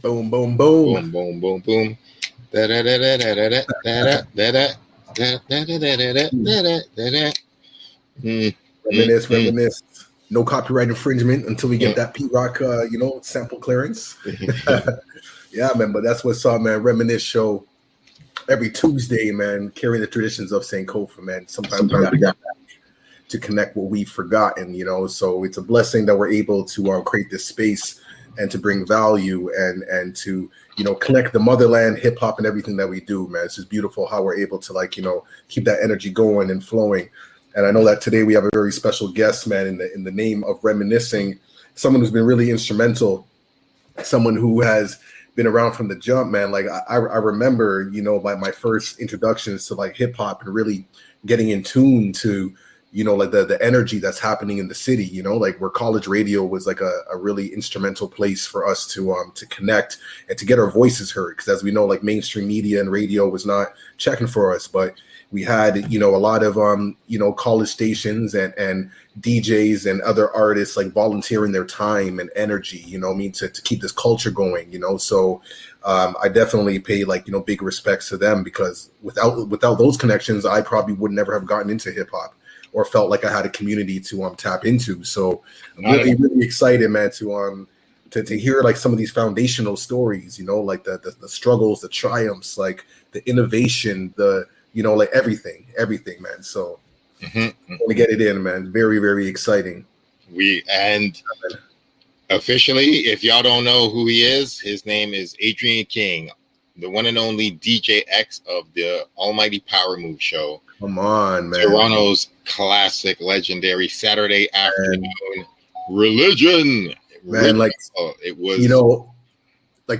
Boom, boom, boom. Boom, boom, boom, boom. Da da da da da da da da da da. Reminisce. No copyright infringement until we get that P-Rock, sample clearance. Yeah, man, but that's what's up, man. Reminisce Show every Tuesday, man, carrying the traditions of St. Kofa, man. Sometimes we got to connect what we've forgotten, so it's a blessing that we're able to create this space and to bring value and to, connect the motherland, hip hop, and everything that we do, man. It's just beautiful how we're able to keep that energy going and flowing. And I know that today we have a very special guest, man, in the name of reminiscing, someone who's been really instrumental, someone who has been around from the jump, man. Like I remember, my first introductions to hip hop and really getting in tune to, the energy that's happening in the city, where college radio was a really instrumental place for us to connect and to get our voices heard. Because as we know, mainstream media and radio was not checking for us, but we had, a lot of, college stations and DJs and other artists volunteering their time and energy, to keep this culture going, So I definitely pay big respects to them, because without those connections, I probably would never have gotten into hip hop or felt like I had a community to tap into. So I'm really, really excited, man, to hear some of these foundational stories, the struggles, the triumphs, the innovation, everything, man. So I want to get it in, man. Very, very exciting. Officially, if y'all don't know who he is, his name is Adrien King, the one and only DJX of the almighty Powermove Show. Come on, man. Toronto's classic, legendary Saturday afternoon religion. Man, it was,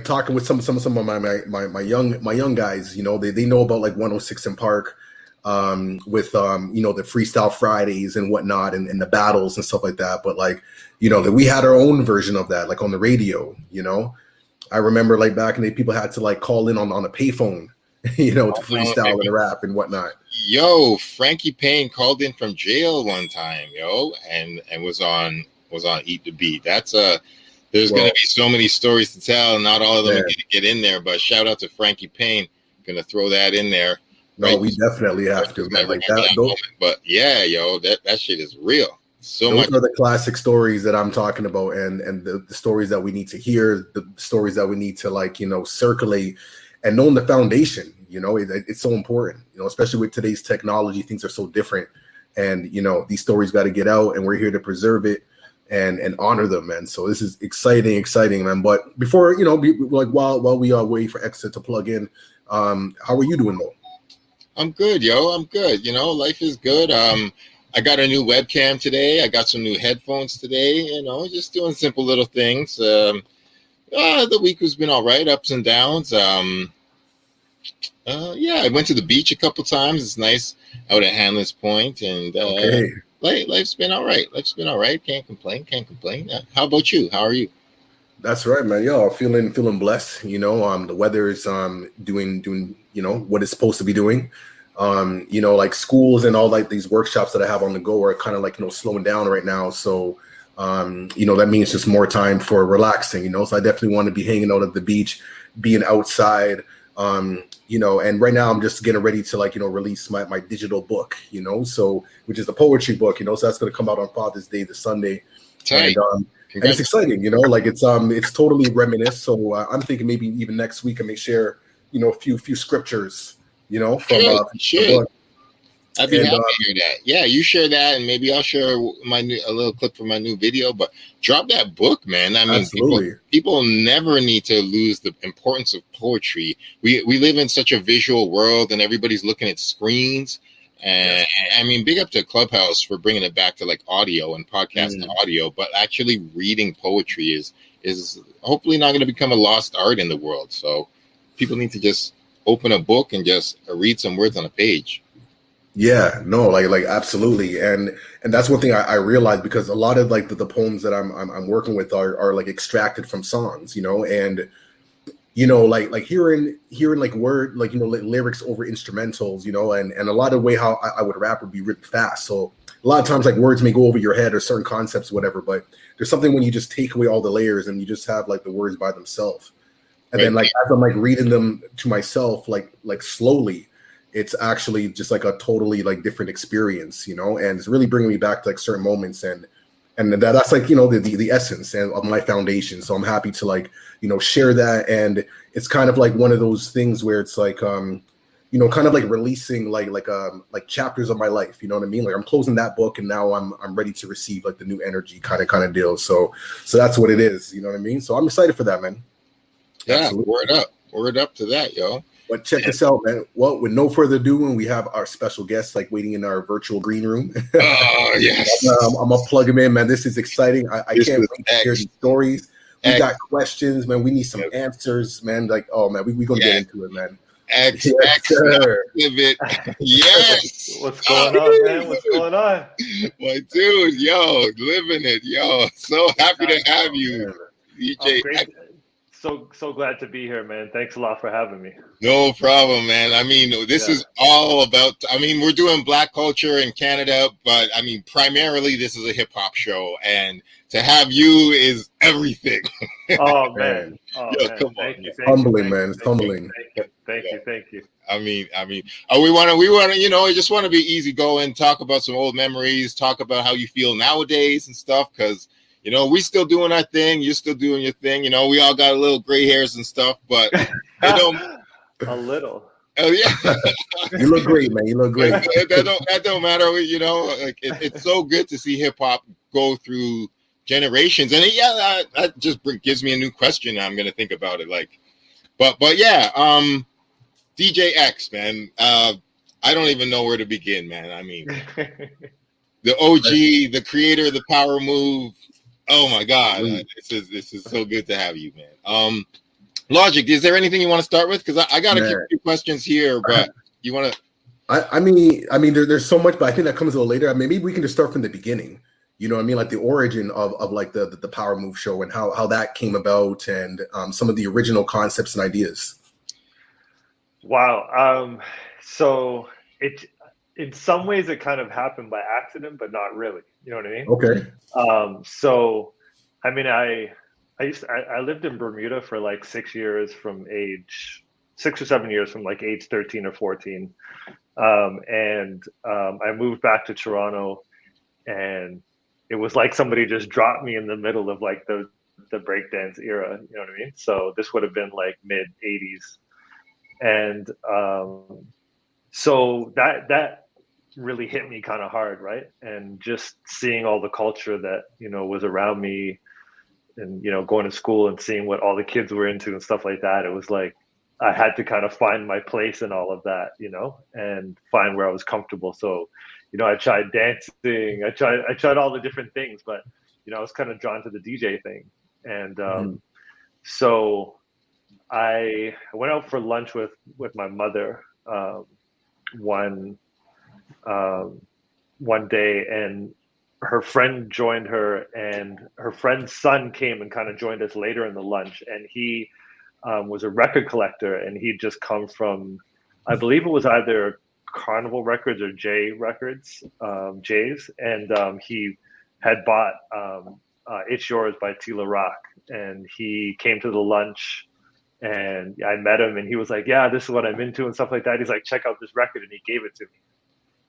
talking with some of my young guys, they know about 106 in Park, with the Freestyle Fridays and whatnot, and the battles and stuff like that. But that we had our own version of that, on the radio. I remember back in the day, people had to call in on a payphone, to freestyle and rap and whatnot. Yo, Frankie Payne called in from jail one time, and was on Eat the Beat. There's going to be so many stories to tell, and not all of them are going to get in there, but shout out to Frankie Payne. Going to throw that in there. No, right? We definitely have to, man. But yeah, that shit is real. Those are the classic stories that I'm talking about, and the stories that we need to hear, the stories that we need to circulate, and knowing the foundation. It's so important. Especially with today's technology, things are so different, and these stories got to get out, and we're here to preserve it and honor them, man. So this is exciting, man. But before while we wait for Exit to plug in, how are you doing though? I'm good, I'm good. Life is good. I got a new webcam today. I got some new headphones today. Just doing simple little things. The week has been all right, ups and downs. I went to the beach a couple times. It's nice out at Hanlon's Point, and life's been all right. Can't complain. How about you? How are you? That's right, man. Feeling blessed. The weather is doing what it's supposed to be doing. Schools and all these workshops that I have on the go are kind of slowing down right now. So that means just more time for relaxing. So I definitely want to be hanging out at the beach, being outside. And right now I'm just getting ready to release my digital book, so which is a poetry book, so that's going to come out on Father's Day, this Sunday. And it's exciting, it's totally reminisce. So I'm thinking maybe even next week I may share, a few scriptures, from sure. I'd be happy to hear that. Yeah, you share that, and maybe I'll share a little clip from my new video. But drop that book, man. I mean, people never need to lose the importance of poetry. We live in such a visual world, and everybody's looking at screens. And I mean, big up to Clubhouse for bringing it back to audio and podcast and audio. But actually, reading poetry is hopefully not going to become a lost art in the world. So people need to just open a book and just read some words on a page. Yeah, no, absolutely. And that's one thing I realized, because a lot of the poems that I'm working with are extracted from songs, and hearing word, lyrics over instrumentals, and a lot of way how I would rap would be really fast. So a lot of times words may go over your head or certain concepts, whatever, but there's something when you just take away all the layers and you just have the words by themselves. And then like as I'm like reading them to myself, like slowly, it's actually just like a totally like different experience, you know, and it's really bringing me back to like certain moments, and that's like, you know, the essence and of my foundation. So I'm happy to like, you know, share that. And it's kind of like one of those things where it's like, you know, kind of like releasing like chapters of my life, you know what I mean? Like I'm closing that book and now I'm ready to receive like the new energy kind of deal. So that's what it is, you know what I mean? So I'm excited for that, man. Yeah, absolutely. Word up to that, yo. But check this out, man. Well, with no further ado, when we have our special guests like waiting in our virtual green room. Oh, yes. I'm gonna plug them in, man. This is exciting. I can't wait to hear stories. We got questions, man. We need some answers, man. Like, oh man, we gonna get into it, man. Yes, yes. What's going on, man? What's going on? My dude, yo, living it, yo. So happy to have you, DJ. So glad to be here, man. Thanks a lot for having me. No problem, man. I mean, this is all about, I mean, we're doing Black culture in Canada, but I mean, primarily this is a hip hop show, and to have you is everything. Oh, man. Oh, yo, man. come thank on. You, humbling, man. It's humbling. Thank you. I mean, we want to, you know, I just want to be easygoing, talk about some old memories, talk about how you feel nowadays and stuff, because you know, we still doing our thing. You're still doing your thing. You know, we all got a little gray hairs and stuff, but it don't. A little. Oh yeah. You look great, man. You look great. that don't matter. You know, like it's so good to see hip hop go through generations, and that just gives me a new question. I'm gonna think about it. Like, but yeah, DJX, man. I don't even know where to begin, man. I mean, the OG, the creator of the Powermove. Oh my God, this is so good to have you, man. Logic, is there anything you want to start with? Because I got a few questions here, but you want to? I mean, there's so much, but I think that comes a little later. I mean, maybe we can just start from the beginning. You know what I mean? Like the origin of like the Powermove show and how that came about, and some of the original concepts and ideas. Wow. So in some ways it kind of happened by accident, but not really. You know what I mean? Okay. So, I mean, I lived in Bermuda for like 6 years from age 6 or 7 years from like age 13 or 14. And I moved back to Toronto, and it was like somebody just dropped me in the middle of like the breakdance era. You know what I mean? So this would have been like mid 80s. And so that really hit me kind of hard, right? And just seeing all the culture that, you know, was around me, and, you know, going to school and seeing what all the kids were into and stuff like that, it was like I had to kind of find my place in all of that, you know, and find where I was comfortable. So, you know, I tried dancing, I tried all the different things, but, you know, I was kind of drawn to the DJ thing. And so I went out for lunch with my mother one day, and her friend joined her, and her friend's son came and kind of joined us later in the lunch. And he was a record collector, and he'd just come from, I believe it was either Carnival Records or J Records, J's. And he had bought It's Yours by Tila Rock. And he came to the lunch, and I met him, and he was like, yeah, this is what I'm into and stuff like that. He's like, check out this record. And he gave it to me.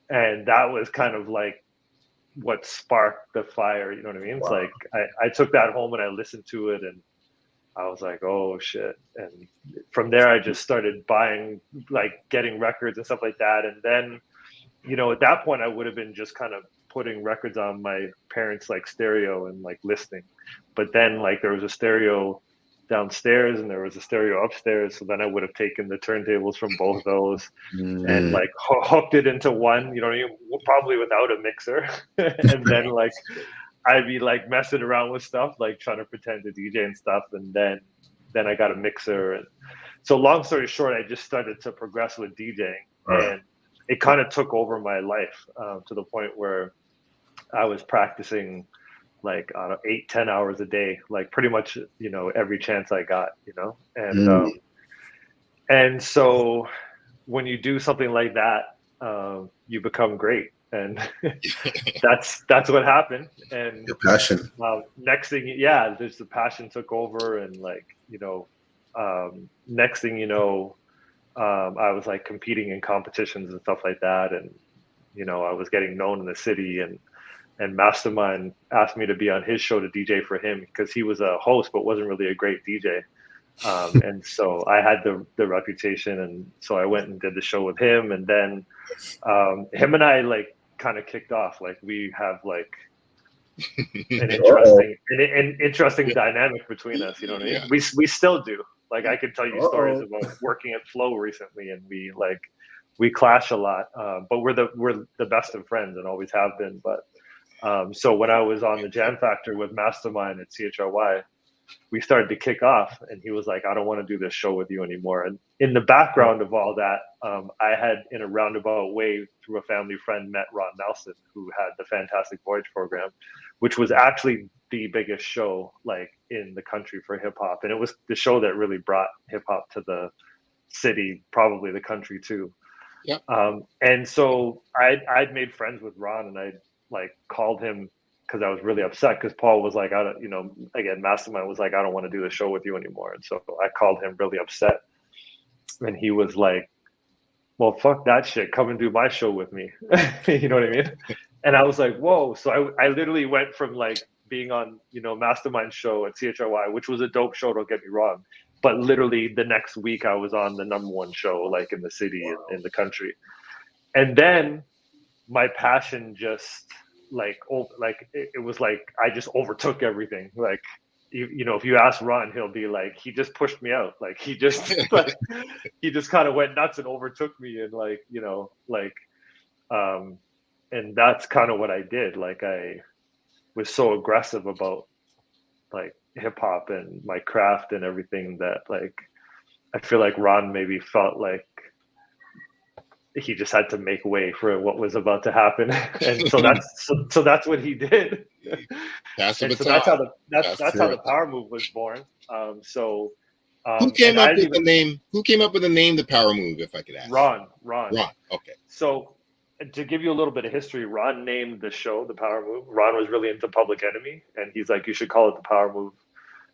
And that was kind of like what sparked the fire. You know what I mean? Wow. It's like, I took that home and I listened to it, and I was like, oh shit. And from there, I just started buying, like getting records and stuff like that. And then, you know, at that point I would have been just kind of putting records on my parents' like stereo and like listening. But then like there was a stereo downstairs and there was a stereo upstairs. So then I would have taken the turntables from both of those and like hooked it into one, you know, probably without a mixer. And then like I'd be like messing around with stuff, like trying to pretend to DJ and stuff. And then I got a mixer. And so long story short, I just started to progress with DJing, and it kind of took over my life to the point where I was practicing like 8-10 hours a day, like pretty much, you know, every chance I got, you know. And so when you do something like that, you become great. And that's what happened. And your passion. Next thing, yeah, there's the passion took over, and like, you know, next thing you know, I was like competing in competitions and stuff like that, and I was getting known in the city, and Mastermind asked me to be on his show to DJ for him because he was a host but wasn't really a great DJ. And so I had the reputation, and so I went and did the show with him, and then him and I like kind of kicked off. Like we have like an interesting dynamic between us. You know what I mean? Yeah. We still do. Like I could tell you stories about working at Flow recently, and we clash a lot, but we're the best of friends and always have been. But so when I was on the Jam Factor with Mastermind at CHRY, we started to kick off, and he was like, I don't want to do this show with you anymore. And in the background of all that, I had, in a roundabout way, through a family friend, met Ron Nelson, who had the Fantastic Voyage program, which was actually the biggest show like in the country for hip hop. And it was the show that really brought hip hop to the city, probably the country too. Yep. And so I'd made friends with Ron, and I like called him because I was really upset because Paul was like, again, Mastermind was like, I don't want to do the show with you anymore. And so I called him really upset, and he was like, well, fuck that shit. Come and do my show with me. You know what I mean? And I was like, whoa. So I literally went from like being on, Mastermind show at CHRY, which was a dope show, don't get me wrong. But literally the next week I was on the #1 show, like in the city, in the country. And then my passion just it was like I just overtook everything. Like, if you ask Ron, he'll be like, he just pushed me out. Like he just he just kind of went nuts and overtook me, and and that's kind of what I did. Like I was so aggressive about like hip hop and my craft and everything that like I feel like Ron maybe felt like he just had to make way for what was about to happen, and so that's what he did. That's how the Powermove was born. Who came up with the name? Who came up with the name, the Powermove? If I could ask. Ron. Okay. So to give you a little bit of history, Ron named the show the Powermove. Ron was really into Public Enemy, and he's like, you should call it the Powermove.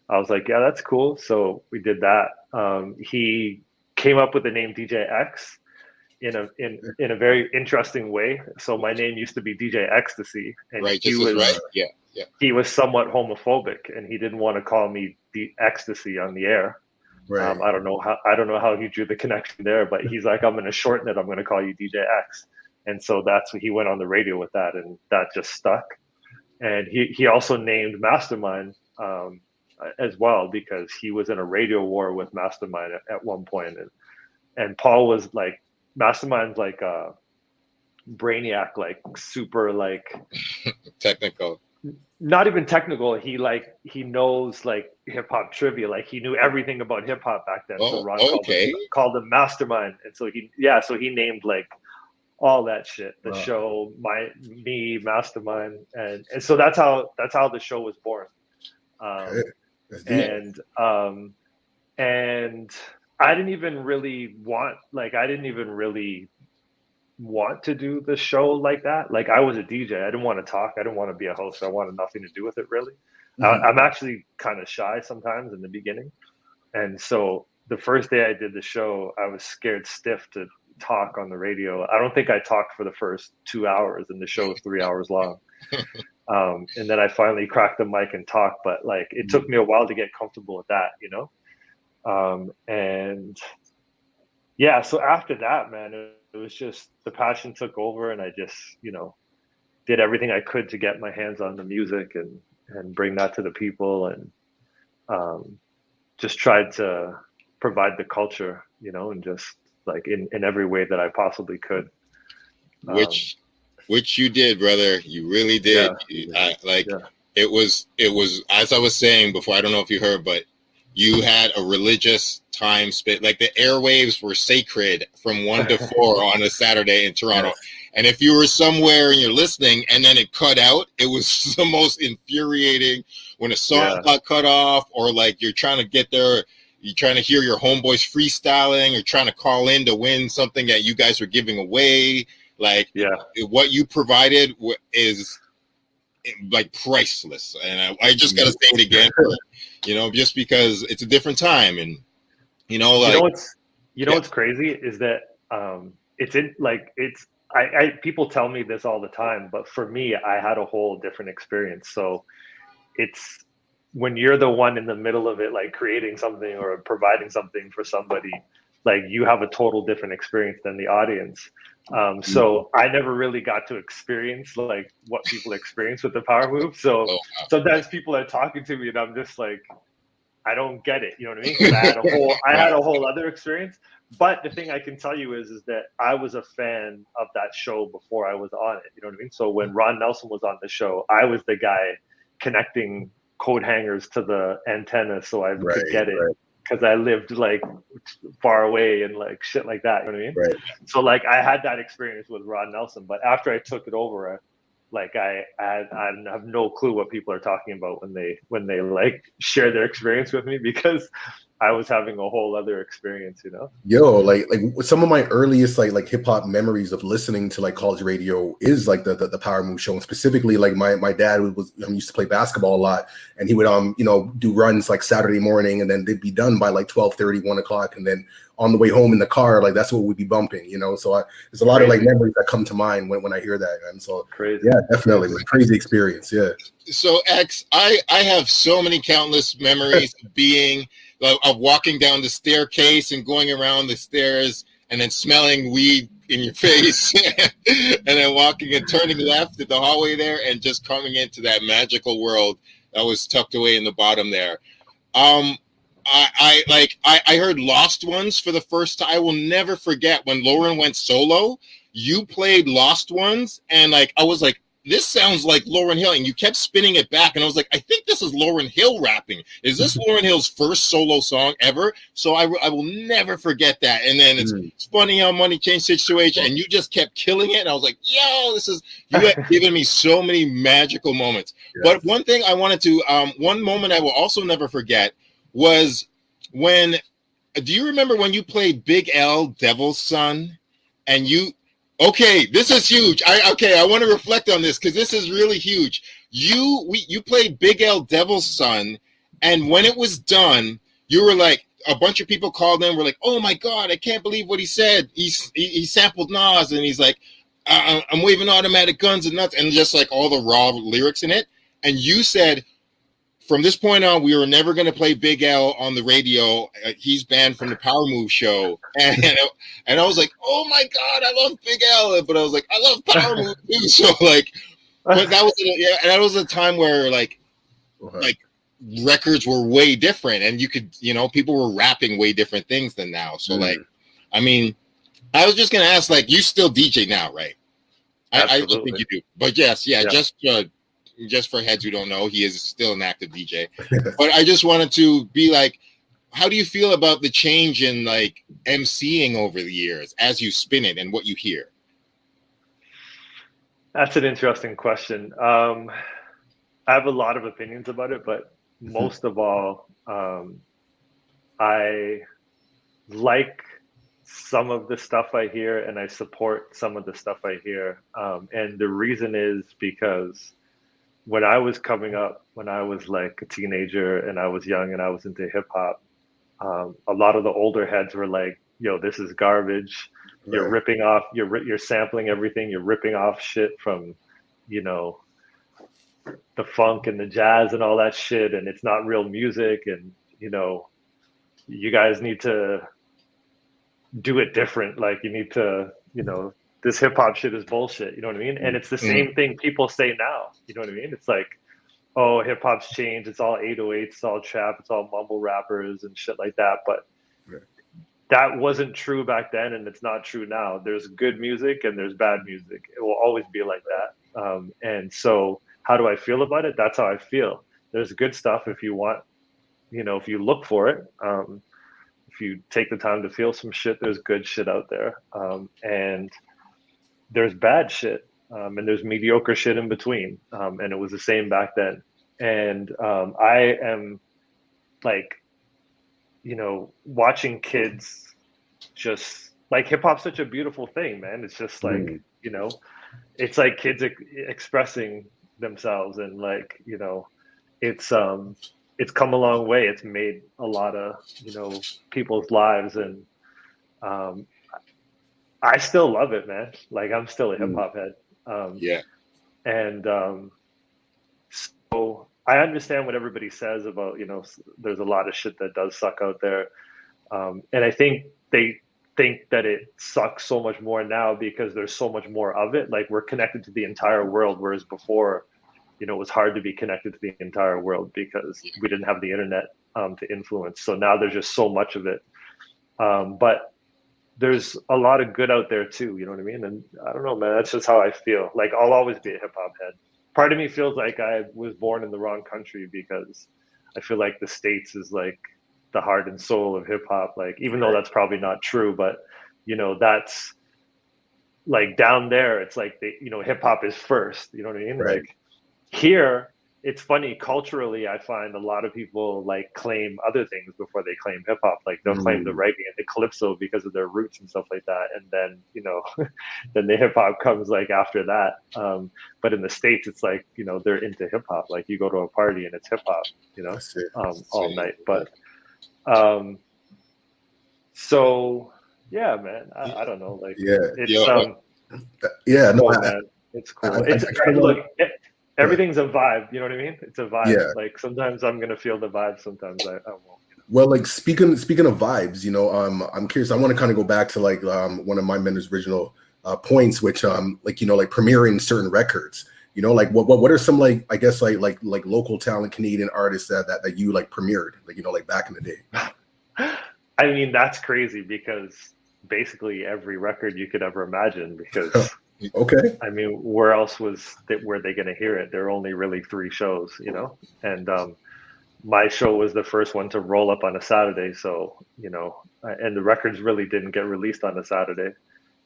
I was like, yeah, that's cool. So we did that. He came up with the name DJX in a very interesting way. So my name used to be DJ Ecstasy, and right, he was right. Yeah. He was somewhat homophobic, and he didn't want to call me the Ecstasy on the air. Right. I don't know how he drew the connection there, but he's like, I'm going to shorten it. I'm going to call you DJX. And so that's what he went on the radio with that, and that just stuck. And he also named Mastermind as well, because he was in a radio war with Mastermind at one point, and Paul was like, Mastermind's like a brainiac, like super like technical. Not even technical. He knows like hip hop trivia. Like he knew everything about hip hop back then. So Ron called him Mastermind, and so he named like all that shit. The show, me, Mastermind, and so that's how the show was born. And I didn't even really want to do the show like that. Like I was a DJ. I didn't want to talk. I didn't want to be a host. I wanted nothing to do with it really. Mm-hmm. I'm actually kind of shy sometimes in the beginning. And so the first day I did the show, I was scared stiff to talk on the radio. I don't think I talked for the first 2 hours, and the show was 3 hours long. And then I finally cracked the mic and talked, but like it took me a while to get comfortable with that, and yeah, so after that, man, it was just the passion took over, and I just, did everything I could to get my hands on the music and bring that to the people, and just tried to provide the culture, and just like in every way that I possibly could. Which you did, brother. You really did. Yeah. It was, as I was saying before, I don't know if you heard, but you had a religious time spent, like the airwaves were sacred from 1 to 4 on a Saturday in Toronto. Yes. And if you were somewhere and you're listening and then it cut out, it was the most infuriating when a song got cut off, or like you're trying to get there, you're trying to hear your homeboys freestyling, or trying to call in to win something that you guys were giving away. Like what you provided is like priceless. And I just got to say it again, just because it's a different time. And You know, like what's crazy is that I people tell me this all the time, but for me, I had a whole different experience. So it's when you're the one in the middle of it, like creating something or providing something for somebody, like you have a total different experience than the audience. So I never really got to experience like what people experience with the Powermove. So sometimes people are talking to me and I'm just like, I don't get it. You know what I mean? 'Cause I had a whole other experience. But the thing I can tell you is that I was a fan of that show before I was on it. You know what I mean? So when Ron Nelson was on the show, I was the guy connecting coat hangers to the antenna so I could get it because I lived like far away and like shit like that. You know what I mean? Right. So like I had that experience with Ron Nelson, but after I took it over, like I have no clue what people are talking about when they like share their experience with me because I was having a whole other experience, you know? Yo, like some of my earliest like hip hop memories of listening to like college radio is like the Powermove Show, and specifically like my dad used to play basketball a lot, and he would do runs like Saturday morning, and then they'd be done by like 12:30, 1 o'clock, and then on the way home in the car, like that's what we'd be bumping, you know. So there's a lot of like memories that come to mind when I hear that, and so yeah, definitely it was a crazy experience. Yeah. So X, I have so many countless memories of walking down the staircase and going around the stairs and then smelling weed in your face and then walking and turning left at the hallway there and just coming into that magical world that was tucked away in the bottom there. I heard Lost Ones for the first time. I will never forget when Lauren went solo, you played Lost Ones and like I was like, this sounds like Lauryn Hill, and you kept spinning it back, and I was like, I think this is Lauryn Hill rapping. Is this Lauryn Hill's first solo song ever? So I will never forget that. And then it's funny how Money Changed Situation, and you just kept killing it, and I was like, yo, you have given me so many magical moments. Yes. But one thing I wanted to, one moment I will also never forget was when, do you remember when you played Big L, Devil's Son, and okay, this is huge. I want to reflect on this because this is really huge. You played Big L Devil's Son, and when it was done, you were like, a bunch of people called in, were like, oh my God, I can't believe what he said. He sampled Nas, and he's like, I'm waving automatic guns and nuts, and just like all the raw lyrics in it. And you said, from this point on, we were never going to play Big L on the radio. He's banned from the Powermove Show. And I was like, oh my God, I love Big L. But I was like, I love Powermove too. So like, but that was a time where like records were way different, and you could, people were rapping way different things than now. So like, I mean, I was just going to ask, like, you still DJ now, right? I don't think you do. But yes, yeah. Just for heads who don't know, he is still an active DJ. But I just wanted to be like, how do you feel about the change in like MCing over the years as you spin it and what you hear? That's an interesting question. I have a lot of opinions about it, but most of all, I like some of the stuff I hear and I support some of the stuff I hear. And the reason is because when I was coming up, when I was like a teenager and I was young and I was into hip hop, a lot of the older heads were like, yo, this is garbage. You're ripping off, you're sampling everything. You're ripping off shit from, the funk and the jazz and all that shit. And it's not real music. And, you guys need to do it different. Like you need to, this hip hop shit is bullshit. You know what I mean? And it's the same thing people say now. You know what I mean? It's like, oh, hip hop's changed. It's all 808s, it's all trap, it's all mumble rappers and shit like that. But that wasn't true back then, and it's not true now. There's good music and there's bad music. It will always be like that. And so how do I feel about it? That's how I feel. There's good stuff if you want, if you look for it. If you take the time to feel some shit, there's good shit out there. And there's bad shit, and there's mediocre shit in between. And it was the same back then. And I am like, watching kids just like hip hop's such a beautiful thing, man. It's just like, it's like kids expressing themselves and like, it's it's come a long way. It's made a lot of, you know, people's lives, and I still love it, man. Like, I'm still a hip hop head. And so I understand what everybody says about, you know, there's a lot of shit that does suck out there. And I think they think that it sucks so much more now because there's so much more of it. Like, we're connected to the entire world, whereas before, you know, it was hard to be connected to the entire world because we didn't have the internet to influence. So now there's just so much of it. But there's a lot of good out there too, you know what I mean? And I don't know, man, that's just how I feel. Like, I'll always be a hip hop head. Part of me feels like I was born in the wrong country because I feel like the States is like the heart and soul of hip hop. Like, even though that's probably not true, but you know, that's like down there, it's like you know, hip hop is first, you know what I mean? Right. Like, here, it's funny, culturally, I find a lot of people like claim other things before they claim hip hop. Like, they'll claim the reggae and the calypso because of their roots and stuff like that. And then, you know, then the hip hop comes like after that. But in the States, it's like, you know, they're into hip hop. Like, you go to a party and it's hip hop, you know, all night. But so yeah, man, I don't know. Like, it's man, it's cool. Everything's a vibe, you know what I mean? It's a vibe. Yeah. Like, sometimes I'm gonna feel the vibe, sometimes I won't. You know? Well, like, speaking of vibes, you know, I'm curious. I want to kind of go back to like one of my mentor's original points, which like, you know, like premiering certain records. You know, like what are some, like, I guess like local talent Canadian artists that you like premiered, like, you know, like back in the day? I mean, that's crazy because basically every record you could ever imagine, because okay. I mean, where else were they going to hear it? There are only really 3 shows, you know, and my show was the first one to roll up on a Saturday. So, you know, and the records really didn't get released on a Saturday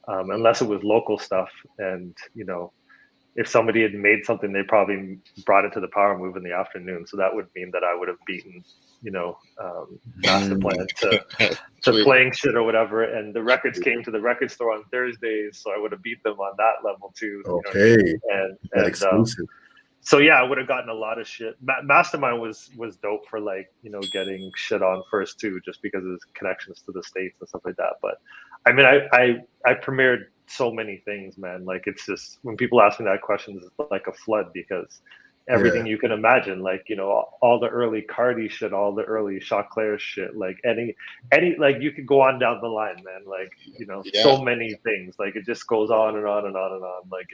unless it was local stuff. And, you know, if somebody had made something, they probably brought it to the Powermove in the afternoon. So that would mean that I would have beaten, you know, Master Plan to playing shit or whatever. And the records came to the record store on Thursdays, so I would have beat them on that level too. Okay. You know what I mean? And exclusive. So yeah, I would have gotten a lot of shit. Mastermind was dope for, like, you know, getting shit on first too, just because of his connections to the States and stuff like that. But I mean, I premiered so many things, man. Like, it's just, when people ask me that question, it's like a flood, because everything you can imagine, like, you know, all the early Cardi shit, all the early Choclair shit, like any, like, you could go on down the line, man. Like, you know, so many things. Like, it just goes on and on and on and on. Like,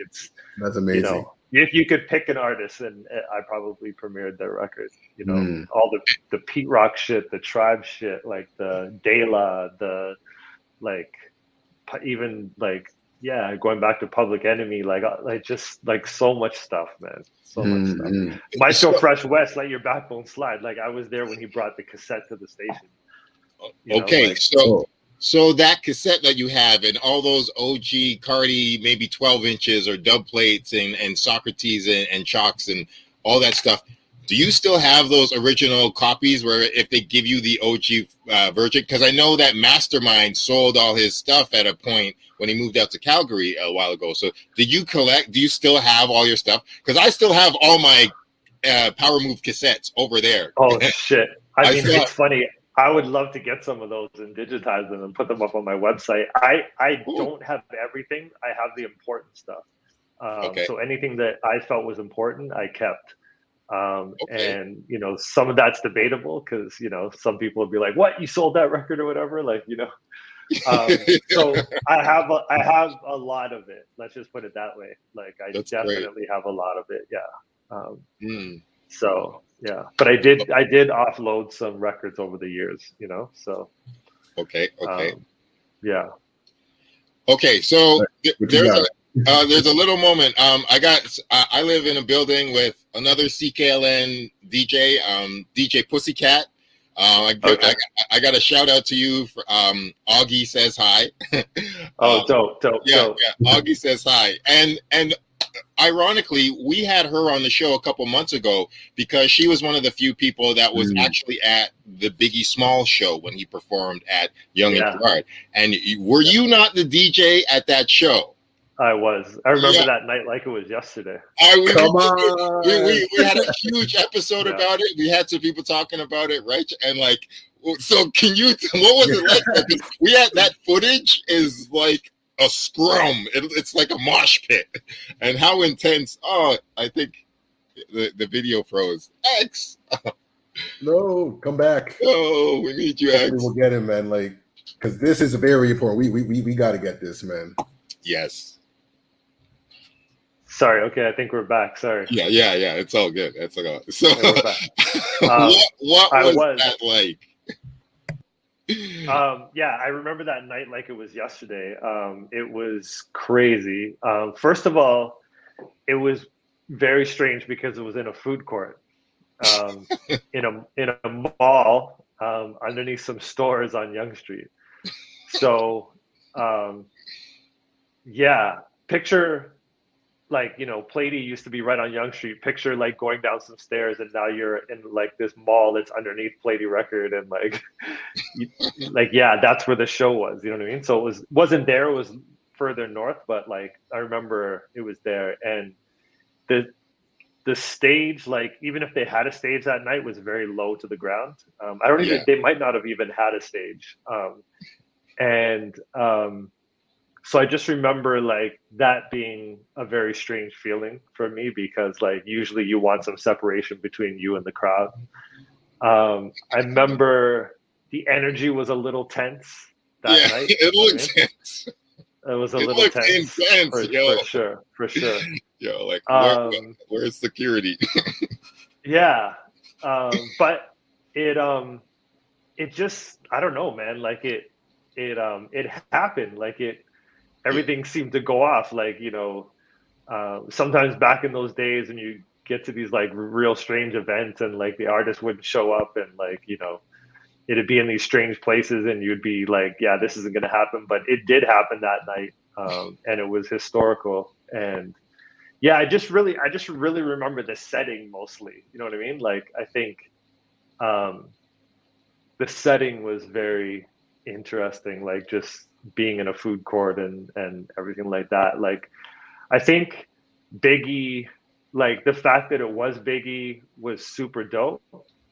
that's amazing. You know, if you could pick an artist, and I probably premiered their record. You know, all the Pete Rock shit, the Tribe shit, like the De La, the, like, even like, going back to Public Enemy, like just like so much stuff, man. So much stuff. My show, Fresh West, Let Your Backbone Slide. Like, I was there when he brought the cassette to the station. Okay, so that cassette that you have, and all those OG Cardi, maybe 12 inches or dub plates and Socrates and Chalks and all that stuff, do you still have those original copies where if they give you the OG version? Because I know that Mastermind sold all his stuff at a point when he moved out to Calgary a while ago. So do you still have all your stuff? Because I still have all my Powermove cassettes over there. Oh, shit. I mean, it's funny. I would love to get some of those and digitize them and put them up on my website. I don't have everything. I have the important stuff. So anything that I felt was important, I kept. And, you know, some of that's debatable because, you know, some people would be like, what, you sold that record or whatever? Like, you know, so I have a lot of it. Let's just put it that way. Like, I definitely have a lot of it. Yeah. So, yeah, but I did offload some records over the years, you know, so. Okay. Yeah. Okay. So there's a little moment. I live in a building with another CKLN DJ, DJ Pussycat. I got a shout out to you for Augie says hi. Dope. Yeah, Augie says hi. And ironically, we had her on the show a couple months ago because she was one of the few people that was actually at the Biggie Small show when he performed at Young and Gerard. And were you not the DJ at that show? I was. I remember that night like it was yesterday. Come on. We had a huge episode about it. We had some people talking about it, right? And like, so can you? What was it like? We had that footage is like a scrum. It's like a mosh pit, and how intense. Oh, I think the video froze. X. No, come back. Oh, we need you, X. We'll get him, man. Like, because this is very important. We got to get this, man. Yes. Sorry. Okay, I think we're back. Sorry. Yeah. It's all good. That's all. So, we're back. what was that like? Yeah, I remember that night like it was yesterday. It was crazy. First of all, it was very strange because it was in a food court, in a mall, underneath some stores on Yonge Street. So, yeah, picture like, you know, Platey used to be right on Yonge Street. Picture like going down some stairs and now you're in like this mall that's underneath Platey Record and like, yeah, that's where the show was. You know what I mean? So it wasn't there. It was further north, but like I remember it was there. And the stage, like even if they had a stage that night, was very low to the ground. I don't even. They might not have even had a stage. So I just remember like that being a very strange feeling for me because like usually you want some separation between you and the crowd. I remember the energy was a little tense that night. It looked tense. It was a little tense, for sure. Yo, like where's security? Yeah, but it just, I don't know, man. Like it happened. Like everything seemed to go off. Like, you know, sometimes back in those days when you get to these like real strange events and like the artist wouldn't show up and like, you know, it'd be in these strange places and you'd be like, yeah, this isn't going to happen. But it did happen that night. And it was historical. And yeah, I just really remember the setting mostly. You know what I mean? Like, I think the setting was very interesting, like just being in a food court and everything like that. Like, I think Biggie, like the fact that it was Biggie was super dope.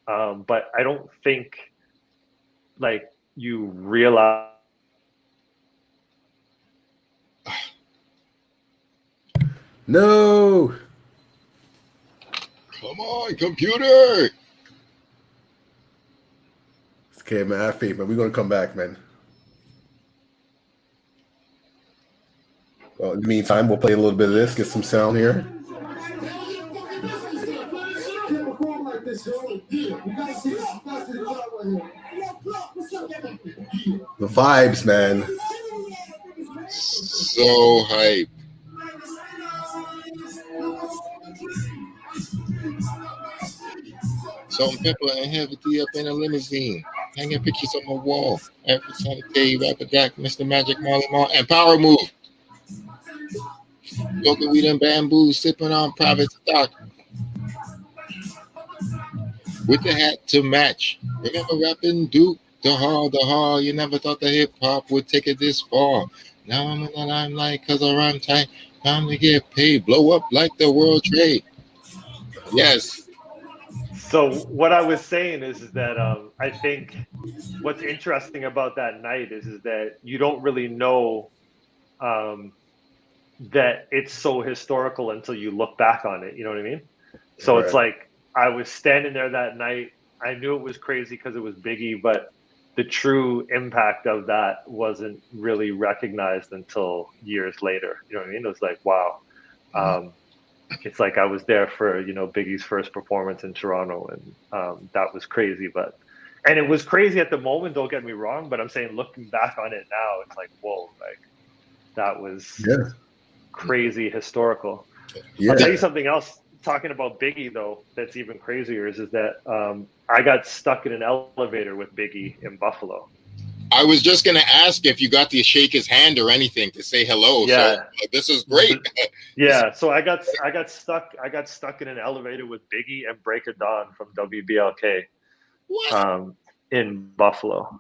But I don't think like you realize. No. Come on, computer. Okay, man. I have faith, man. We're gonna come back, man. Well, in the meantime, we'll play a little bit of this, get some sound here. The vibes, man. So hype. Salt and pepper and heavy tea up in a limousine. Hanging pictures on my wall. Every Sunday, Rapper Jack, Mr. Magic, Marley Marl, and Powermove. Smoking weed and bamboo, sipping on private stock. With the hat to match. Remember rapping Duke, the hall. You never thought that hip hop would take it this far. Now I'm in the limelight because I rhyme tight. Time to get paid. Blow up like the World Trade. Yes. So what I was saying is that I think what's interesting about that night is that you don't really know that it's so historical until you look back on it. You know what I mean? So It's like I was standing there that night. I knew it was crazy because it was Biggie, but the true impact of that wasn't really recognized until years later. You know what I mean? It was like, wow. It's like I was there for, you know, Biggie's first performance in Toronto, and that was crazy. And it was crazy at the moment, don't get me wrong, but I'm saying looking back on it now, it's like, whoa, like that was crazy historical. I'll tell you something else, talking about Biggie though, that's even crazier is that I got stuck in an elevator with Biggie in Buffalo. I was just going to ask if you got to shake his hand or anything to say hello. Yeah. So this is great. Yeah. So I got stuck in an elevator with Biggie and Breaker Dawn from WBLK. In Buffalo.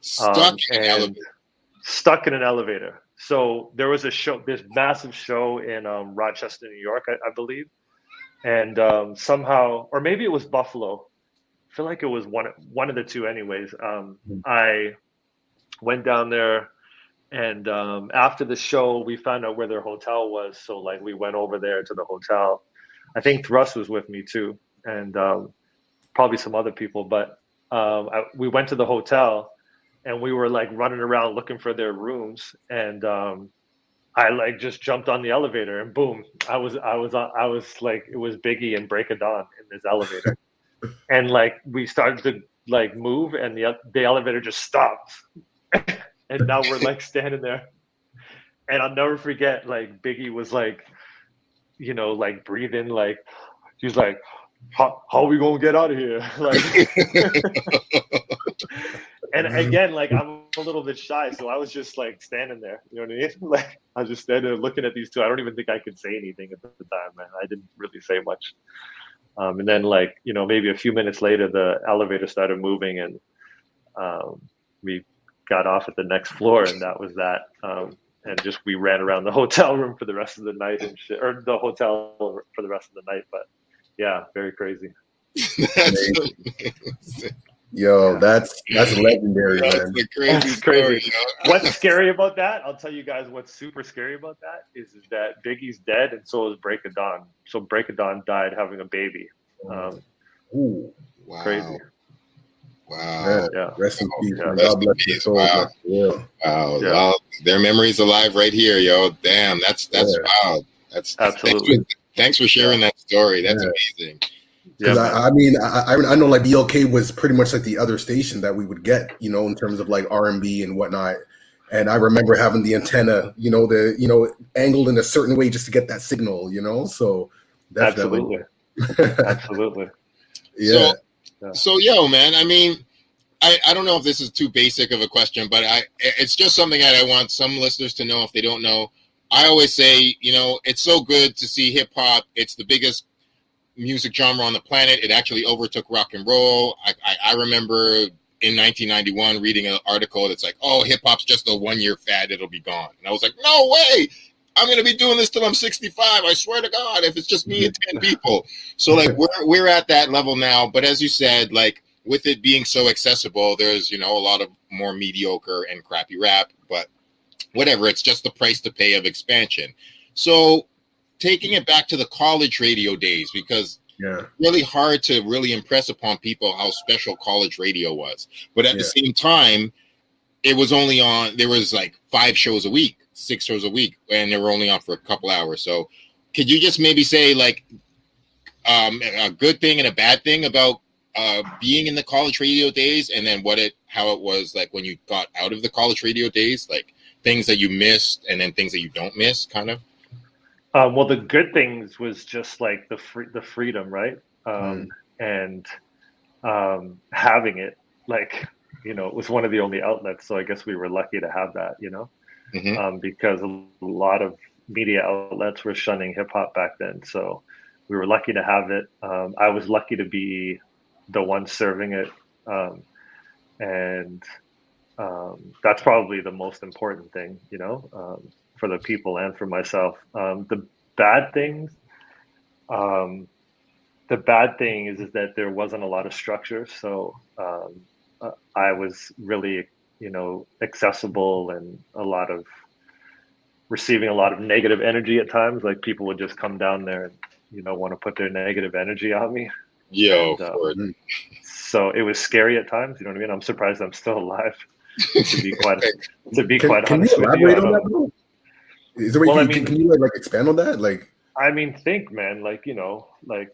Stuck in an elevator. So there was a show, this massive show in Rochester, New York, I believe, and somehow, or maybe it was Buffalo. I feel like it was one of the two. Anyways, I went down there, and after the show, we found out where their hotel was. So like we went over there to the hotel. I think Thrust was with me too, and probably some other people. But we went to the hotel, and we were like running around looking for their rooms, and I like just jumped on the elevator, and boom, I was like, it was Biggie and Break of Dawn in this elevator, and like we started to like move, and the elevator just stopped, and now we're like standing there, and I'll never forget, like Biggie was like, you know, like breathing, like he was like, how are we gonna get out of here? Like, and again, like I'm a little bit shy, so I was just like standing there. You know what I mean? Like I was just standing there looking at these two. I don't even think I could say anything at the time, man. I didn't really say much. And then, like, you know, maybe a few minutes later, the elevator started moving, and we got off at the next floor, and that was that. And just we ran around the hotel room for the rest of the night and shit, or the hotel for the rest of the night. But yeah, very crazy. Yo, that's legendary, man. That's crazy. You know? What's scary about that? I'll tell you guys what's super scary about that is that Biggie's dead, and so is Break of Dawn. So Break of Dawn died having a baby. Ooh, wow. Crazy. Wow. Yeah. Rest in peace. Yeah. Rest in peace. Wow. Yeah. Wow. Yeah. Wow. Their memory's alive right here, yo. Damn, that's wild. That's absolutely. Thanks for sharing that story. That's amazing. Because I know like BLK was pretty much like the other station that we would get, you know, in terms of like R&B and whatnot. And I remember having the antenna, angled in a certain way just to get that signal, you know. So definitely. Absolutely. Yeah. So yo, man, I mean, I don't know if this is too basic of a question, but it's just something that I want some listeners to know if they don't know. I always say, you know, it's so good to see hip hop. It's the biggest music genre on the planet. It actually overtook rock and roll. I remember in 1991 reading an article that's like, oh, hip hop's just a 1-year fad. It'll be gone. And I was like, no way. I'm going to be doing this till I'm 65. I swear to God, if it's just me and 10 people. So like we're at that level now. But as you said, like with it being so accessible, there's, you know, a lot of more mediocre and crappy rap, but whatever. It's just the price to pay of expansion. So taking it back to the college radio days, because it's really hard to really impress upon people how special college radio was. But at the same time, it was only on, there was like 5 shows a week, 6 shows a week, and they were only on for a couple hours. So could you just maybe say like a good thing and a bad thing about being in the college radio days, and then how it was like when you got out of the college radio days, like things that you missed and then things that you don't miss, kind of? Well, the good things was just like the freedom, right? And having it, like, you know, it was one of the only outlets. So I guess we were lucky to have that, you know, because a lot of media outlets were shunning hip hop back then. So we were lucky to have it. I was lucky to be the one serving it. And that's probably the most important thing, you know, for the people and for myself. The bad thing is that there wasn't a lot of structure. So I was really, you know, accessible, and receiving a lot of negative energy at times. Like people would just come down there and, you know, want to put their negative energy on me. So it was scary at times. You know what I mean? I'm surprised I'm still alive. To be quite honest with you. Is there a way can you like expand on that? Like, I mean, man, like, you know, like,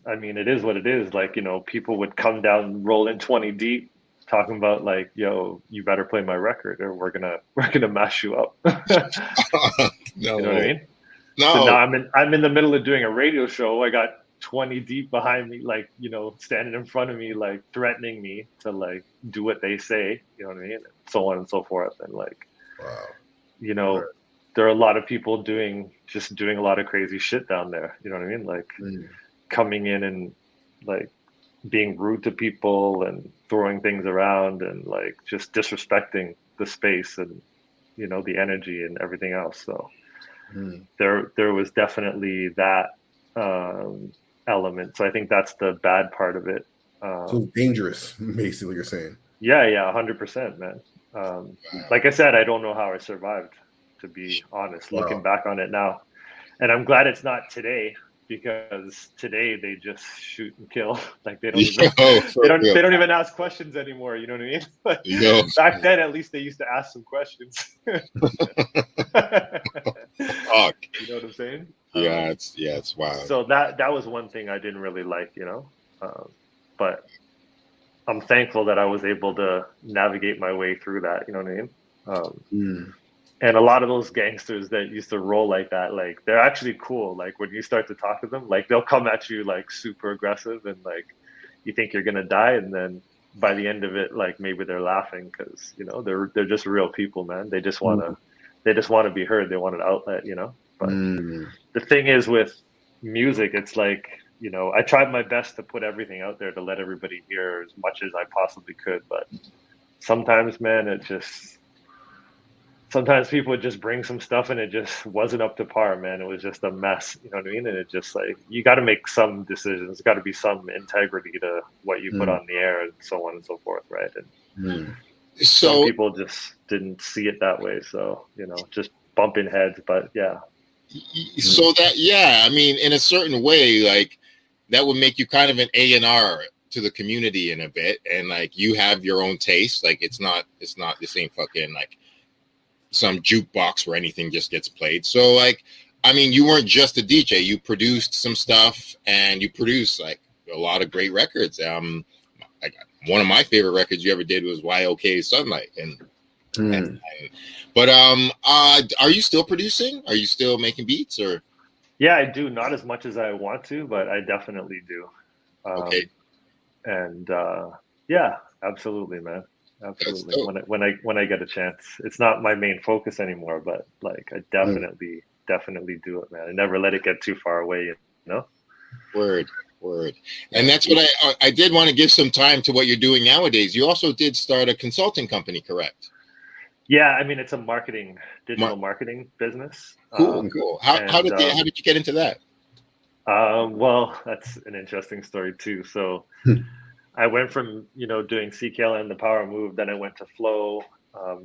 I mean, it is what it is. Like, you know, people would come down, roll in 20 deep, talking about like, yo, you better play my record, or we're gonna mash you up. No. You know what I mean? No. So now I'm in the middle of doing a radio show. I got 20 deep behind me, like, you know, standing in front of me, like threatening me to like do what they say. You know what I mean? And so on and so forth. And like, wow. You know, there are a lot of people doing a lot of crazy shit down there. You know what I mean? Like coming in and like being rude to people and throwing things around and like just disrespecting the space. And the energy and everything else. So there was definitely that element. So I think that's the bad part of it. So dangerous, basically, you're saying. Yeah, 100%, man. Like I said, I don't know how I survived, to be honest, looking back on it now. And I'm glad it's not today, because today they just shoot and kill. Like they don't even ask questions anymore. You know what I mean? But back then, at least they used to ask some questions. Fuck. You know what I'm saying? Yeah, it's wild. So that was one thing I didn't really like, but I'm thankful that I was able to navigate my way through that. You know what I mean? And a lot of those gangsters that used to roll like that, like they're actually cool. Like when you start to talk to them, like they'll come at you like super aggressive, and like you think you're gonna die, and then by the end of it, like maybe they're laughing because they're just real people, man. They just wanna be heard. They want an outlet, But the thing is with music, it's like I tried my best to put everything out there to let everybody hear as much as I possibly could, but sometimes, man, sometimes people would just bring some stuff and it just wasn't up to par, man. It was just a mess, you know what I mean? And it just like, you got to make some decisions. There's got to be some integrity to what you put on the air and so on and so forth, right? And so some people just didn't see it that way. So, just bumping heads, but yeah. So that, I mean, in a certain way, like that would make you kind of an A&R to the community in a bit. And like, you have your own taste. Like it's not the same fucking like some jukebox where anything just gets played. So like, I mean, you weren't just a DJ, you produced some stuff and you produced like a lot of great records. Like one of my favorite records you ever did was YOK Sunlight. But are you still producing? Are you still making beats or? Yeah, I do. Not as much as I want to, but I definitely do. Okay. And yeah, absolutely, man. Absolutely. When I get a chance, it's not my main focus anymore, but like I definitely do it, man. I never let it get too far away, Word. And that's what I did want to give some time to what you're doing nowadays. You also did start a consulting company, correct? Yeah, I mean, it's a digital marketing business. Cool. How did you get into that? Well, that's an interesting story too. So I went from, doing CKL and the Powermove, then I went to Flow,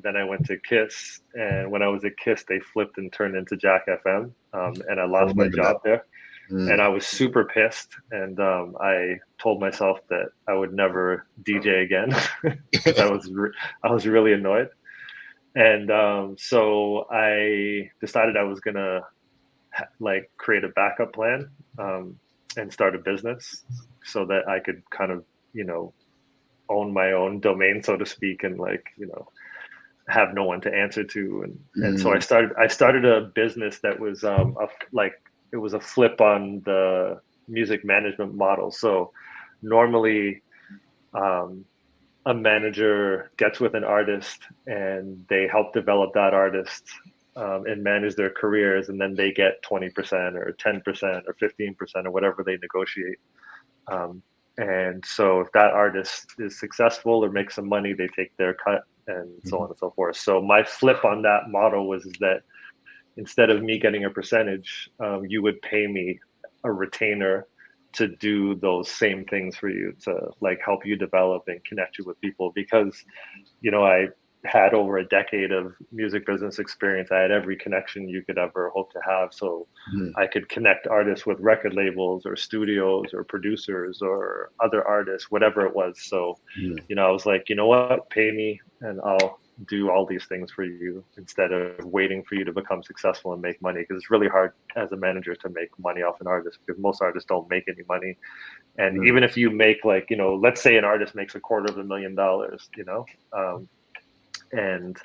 then I went to KISS. And when I was at KISS, they flipped and turned into Jack FM. And I lost my job there. And I was super pissed. And I told myself that I would never DJ again. I was really annoyed. And so I decided I was going to create a backup plan and start a business so that I could kind of, own my own domain, so to speak, and have no one to answer to. And so I started a business that was it was a flip on the music management model. So normally a manager gets with an artist and they help develop that artist and manage their careers, and then they get 20% or 10% or 15% or whatever they negotiate. And so if that artist is successful or makes some money, they take their cut and so on and so forth. So my flip on that model was that instead of me getting a percentage, you would pay me a retainer to do those same things for you, to help you develop and connect you with people. Because, I had over a decade of music business experience. I had every connection you could ever hope to have. So I could connect artists with record labels or studios or producers or other artists, whatever it was. So, I was like, you know what, pay me and I'll do all these things for you instead of waiting for you to become successful and make money. Because it's really hard as a manager to make money off an artist, because most artists don't make any money. And even if you make let's say an artist makes $250,000, and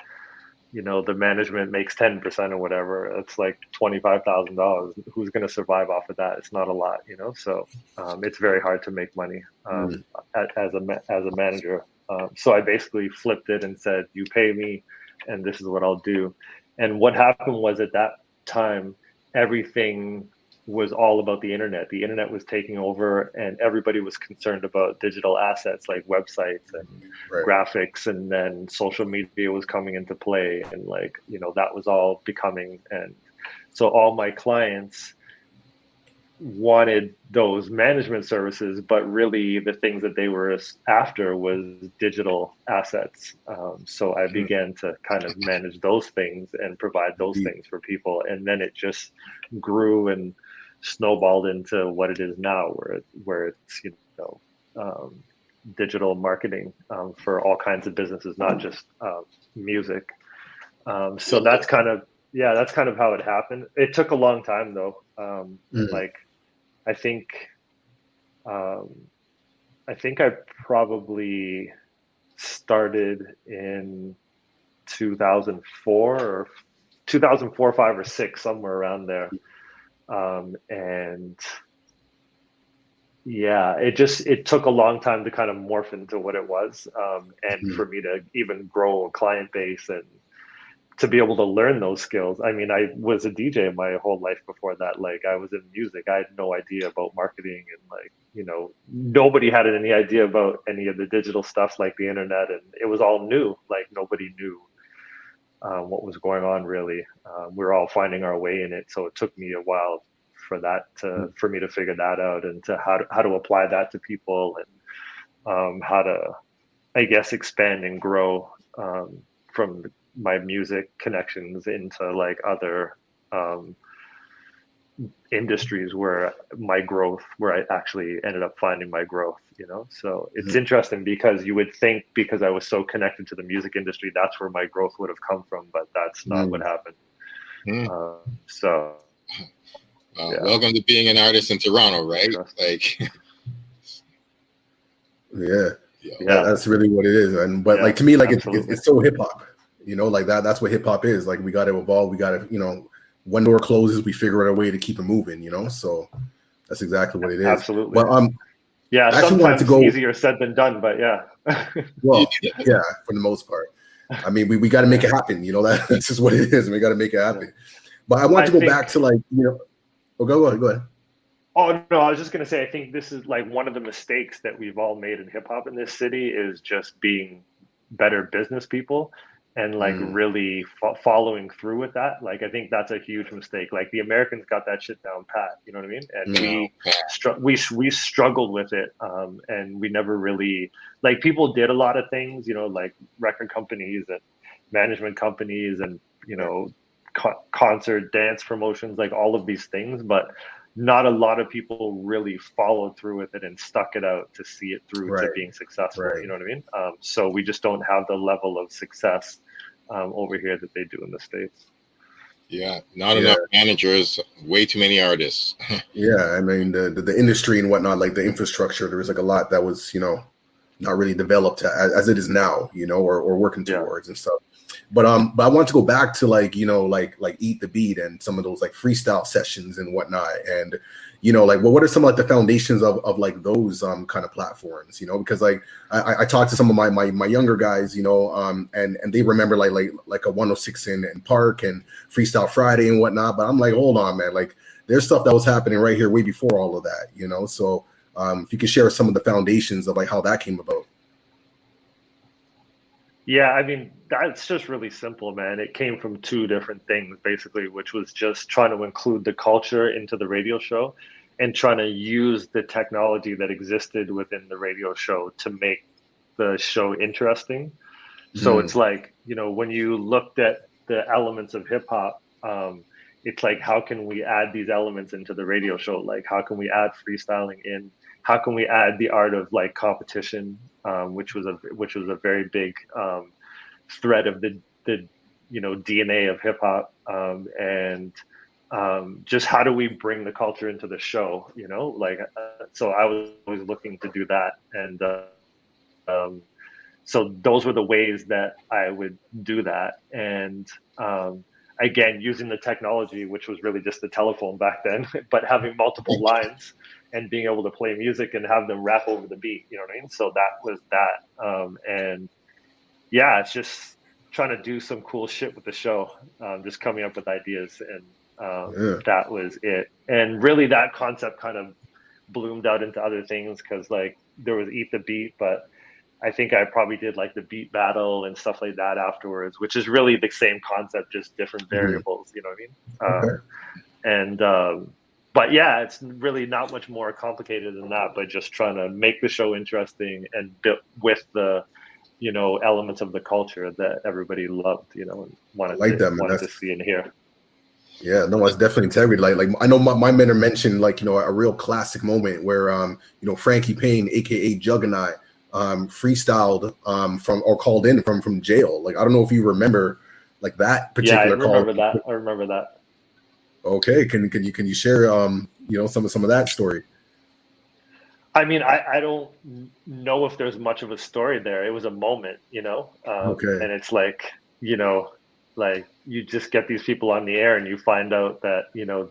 the management makes 10% or whatever, it's like $25,000. Who's going to survive off of that? It's not a lot, so it's very hard to make money as a manager. So I basically flipped it and said, you pay me and this is what I'll do. And what happened was, at that time, everything was all about the internet. The internet was taking over, and everybody was concerned about digital assets like websites and graphics, and then social media was coming into play, and like, you know, that was all becoming. And so all my clients wanted those management services, but really the things that they were after was digital assets. So I began to kind of manage those things and provide those things for people, and then it just grew and snowballed into what it is now, where it's, you know, digital marketing for all kinds of businesses, not just music. So that's kind of how it happened. It took a long time though. Like I think I probably started in 2004 or 2004, 5 or 6, somewhere around there. And yeah, it took a long time to kind of morph into what it was. And for me to even grow a client base and to be able to learn those skills. I mean, I was a DJ my whole life before that. Like, I was in music. I had no idea about marketing, and like, you know, nobody had any idea about any of the digital stuff like the internet, and it was all new. Like, nobody knew what was going on really. We were all finding our way in it. So it took me a while for me to figure that out, and to how to apply that to people, and how to, I guess, expand and grow from my music connections into like other industries where I actually ended up finding my growth, you know. So it's interesting, because you would think because I was so connected to the music industry, that's where my growth would have come from, but that's not what happened. Welcome to being an artist in Toronto, right? Like, that's really what it is. And but like, to me, like, it's so hip hop. You know, like that's what hip hop is. Like, we got to evolve. We got to, you know, one door closes, we figure out a way to keep it moving. You know, so that's exactly what it is. Absolutely. Well, yeah, I sometimes to go easier said than done, but yeah. Well, yeah, for the most part. I mean, we got to make it happen. You know, that's just what it is. We got to make it happen. But I want to go back to, like, you know. Oh, go ahead. Oh no, I was just gonna say, I think this is like one of the mistakes that we've all made in hip hop in this city, is just being better business people. And like really following through with that. Like, I think that's a huge mistake. Like, the Americans got that shit down pat, you know what I mean? And we struggled with it, and we never really, like, people did a lot of things, you know, like record companies and management companies and, you know, concert dance promotions, like all of these things, but not a lot of people really followed through with it and stuck it out to see it through to being successful. You know what I mean? So we just don't have the level of success over here that they do in the States. Yeah, not enough managers, way too many artists. I mean, the industry and whatnot, like the infrastructure, there was like a lot that was, you know, not really developed as it is now, you know, or working towards and stuff. But I want to go back to, like, you know, like Eat the Beat and some of those like freestyle sessions and whatnot. And, you know, like, well, what are some like the foundations of like those kind of platforms, you know, because like I talked to some of my younger guys, you know, and they remember like a 106 in Park and Freestyle Friday and whatnot. But I'm like, hold on, man, like there's stuff that was happening right here way before all of that, you know. So if you could share some of the foundations of like how that came about. Yeah, I mean, that's just really simple, man. It came from two different things, basically, which was just trying to include the culture into the radio show and trying to use the technology that existed within the radio show to make the show interesting. So it's like, you know, when you looked at the elements of hip hop, it's like, how can we add these elements into the radio show? Like, how can we add freestyling in? How can we add the art of like competition, which was a very big thread of the you know, DNA of hip hop, and just how do we bring the culture into the show, you know, like so I was always looking to do that, and so those were the ways that I would do that. And again, using the technology, which was really just the telephone back then, but having multiple lines and being able to play music and have them rap over the beat, you know what I mean? So that was that. And yeah, it's just trying to do some cool shit with the show, just coming up with ideas and That was it. And really that concept kind of bloomed out into other things, because like there was Eat the Beat, but I think I probably did like the beat battle and stuff like that afterwards, which is really the same concept, just different variables. You know what I mean? But yeah, it's really not much more complicated than that, but just trying to make the show interesting and with the, you know, elements of the culture that everybody loved, you know, and wanted to see and hear. Yeah, no, it's definitely integrity. Like I know my mentor mentioned, like, you know, a real classic moment where you know, Frankie Payne, aka Juggernaut, freestyled or called in from jail. Like, I don't know if you remember like that particular call. I remember that. Okay, can you share you know, some of that story? I mean, I don't know if there's much of a story there. It was a moment, you know. And it's like, you know, like you just get these people on the air and you find out that, you know,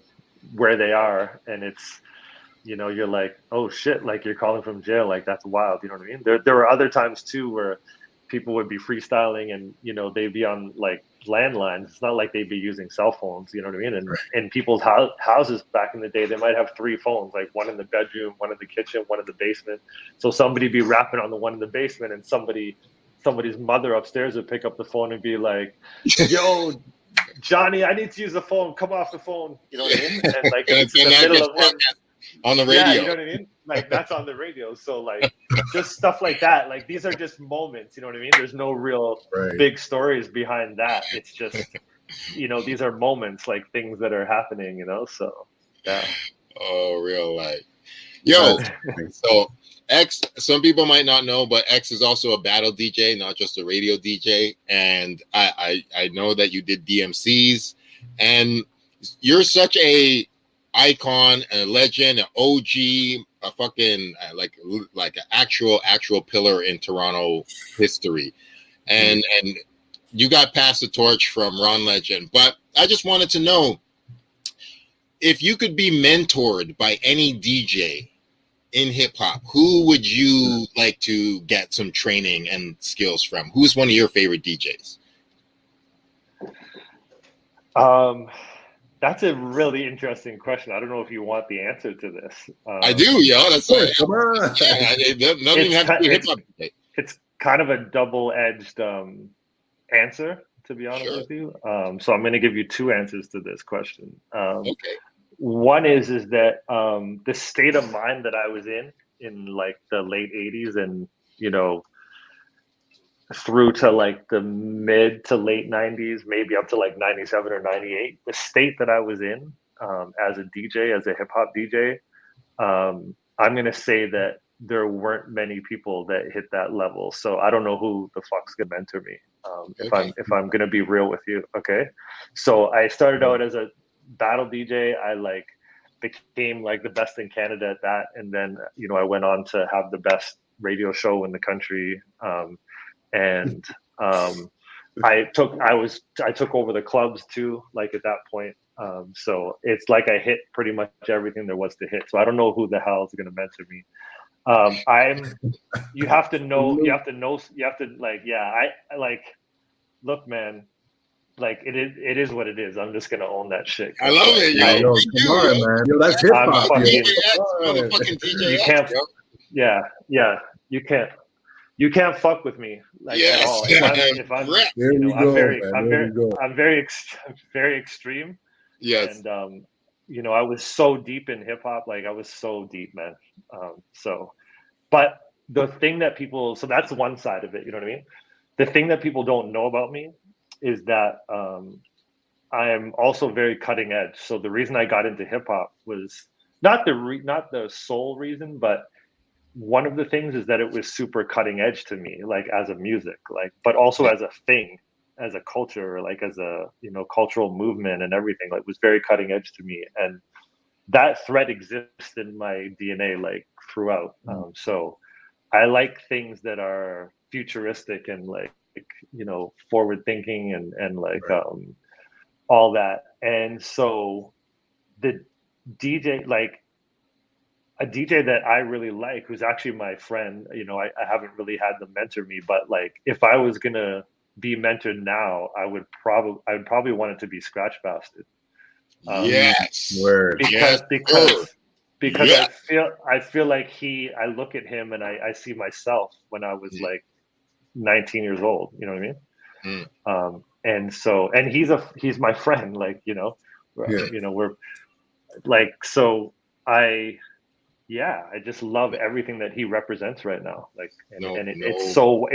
where they are, and it's, you know, you're like, oh shit, like you're calling from jail, like that's wild, you know what I mean? There were other times too where people would be freestyling and, you know, they'd be on like landlines. It's not like they'd be using cell phones, you know what I mean? And in people's houses back in the day, they might have 3 phones, like one in the bedroom, one in the kitchen, one in the basement. So somebody be rapping on the one in the basement, and somebody's mother upstairs would pick up the phone and be like, yo, Johnny, I need to use the phone. Come off the phone. You know what I mean? And like it's in the middle of him on the radio. Yeah, you know what I mean? Like that's on the radio. So like just stuff like that. Like these are just moments, you know what I mean? There's no real big stories behind that. It's just, you know, these are moments, like things that are happening, you know? So yeah. Oh, real life. Yo, so X, some people might not know, but X is also a battle DJ, not just a radio DJ. And I know that you did DMCs, and you're such a icon, a legend, an OG, a fucking like an actual pillar in Toronto history. And you got passed the torch from Ron Legend. But I just wanted to know, if you could be mentored by any DJ in hip hop, who would you like to get some training and skills from? Who's one of your favorite DJs? That's a really interesting question. I don't know if you want the answer to this. I do, yo. That's right. Come on. It's kind of a double-edged answer, to be honest with you. So I'm going to give you 2 answers to this question. Okay. One is that the state of mind that I was in like the late 80s and, you know, through to like the mid to late 90s, maybe up to like 97 or 98, the state that I was in as a DJ, as a hip hop DJ, I'm going to say that there weren't many people that hit that level. So I don't know who the fuck's going to mentor me. If I'm going to be real with you. Okay. So I started out as a battle DJ. I like became like the best in Canada at that. And then, you know, I went on to have the best radio show in the country. And I took over the clubs too, like at that point. So it's like I hit pretty much everything there was to hit. So I don't know who the hell is going to mentor me. You have to look, man, like it is what it is. I'm just gonna own that shit. I love it. Yo, come on, man. Yo, that's hip hop. You can't fuck with me like at all. I'm very extreme. Yes. And you know, I was so deep in hip hop, like I was so deep, man. But the thing that so that's one side of it, you know what I mean? The thing that people don't know about me is that I am also very cutting edge. So the reason I got into hip hop was not the sole reason, but one of the things is that it was super cutting edge to me, like as a music, like, but also as a thing, as a culture, like as a, you know, cultural movement and everything, like was very cutting edge to me. And that thread exists in my DNA, like throughout. So I like things that are futuristic and like, you know, forward thinking and like, all that. And so the DJ, like, a DJ that I really like, who's actually my friend, you know, I haven't really had them mentor me, but like if I was gonna be mentored now, I would probably want it to be Scratch Bastard. Yes. Word. Because I feel like I look at him and I see myself when I was like 19 years old. You know what I mean? And so, and he's my friend. Like, we're like, so I just love everything that he represents right now. Like, it's so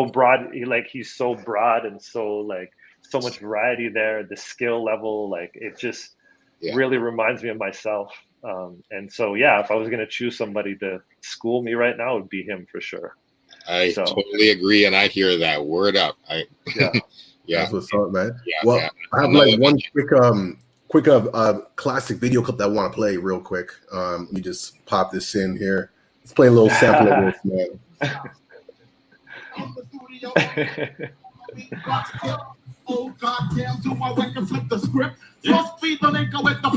broad. He's so broad and so like so much variety there. The skill level, like it just really reminds me of myself. And so, if I was going to choose somebody to school me right now, it would be him for sure. I totally agree. And I hear that word up. That's what's up, man. I have like one quick classic video clip that I want to play real quick. Let me just pop this in here. Let's play a little sample of this, man. Oh goddamn, do I wait to flip the script? Just be the link with the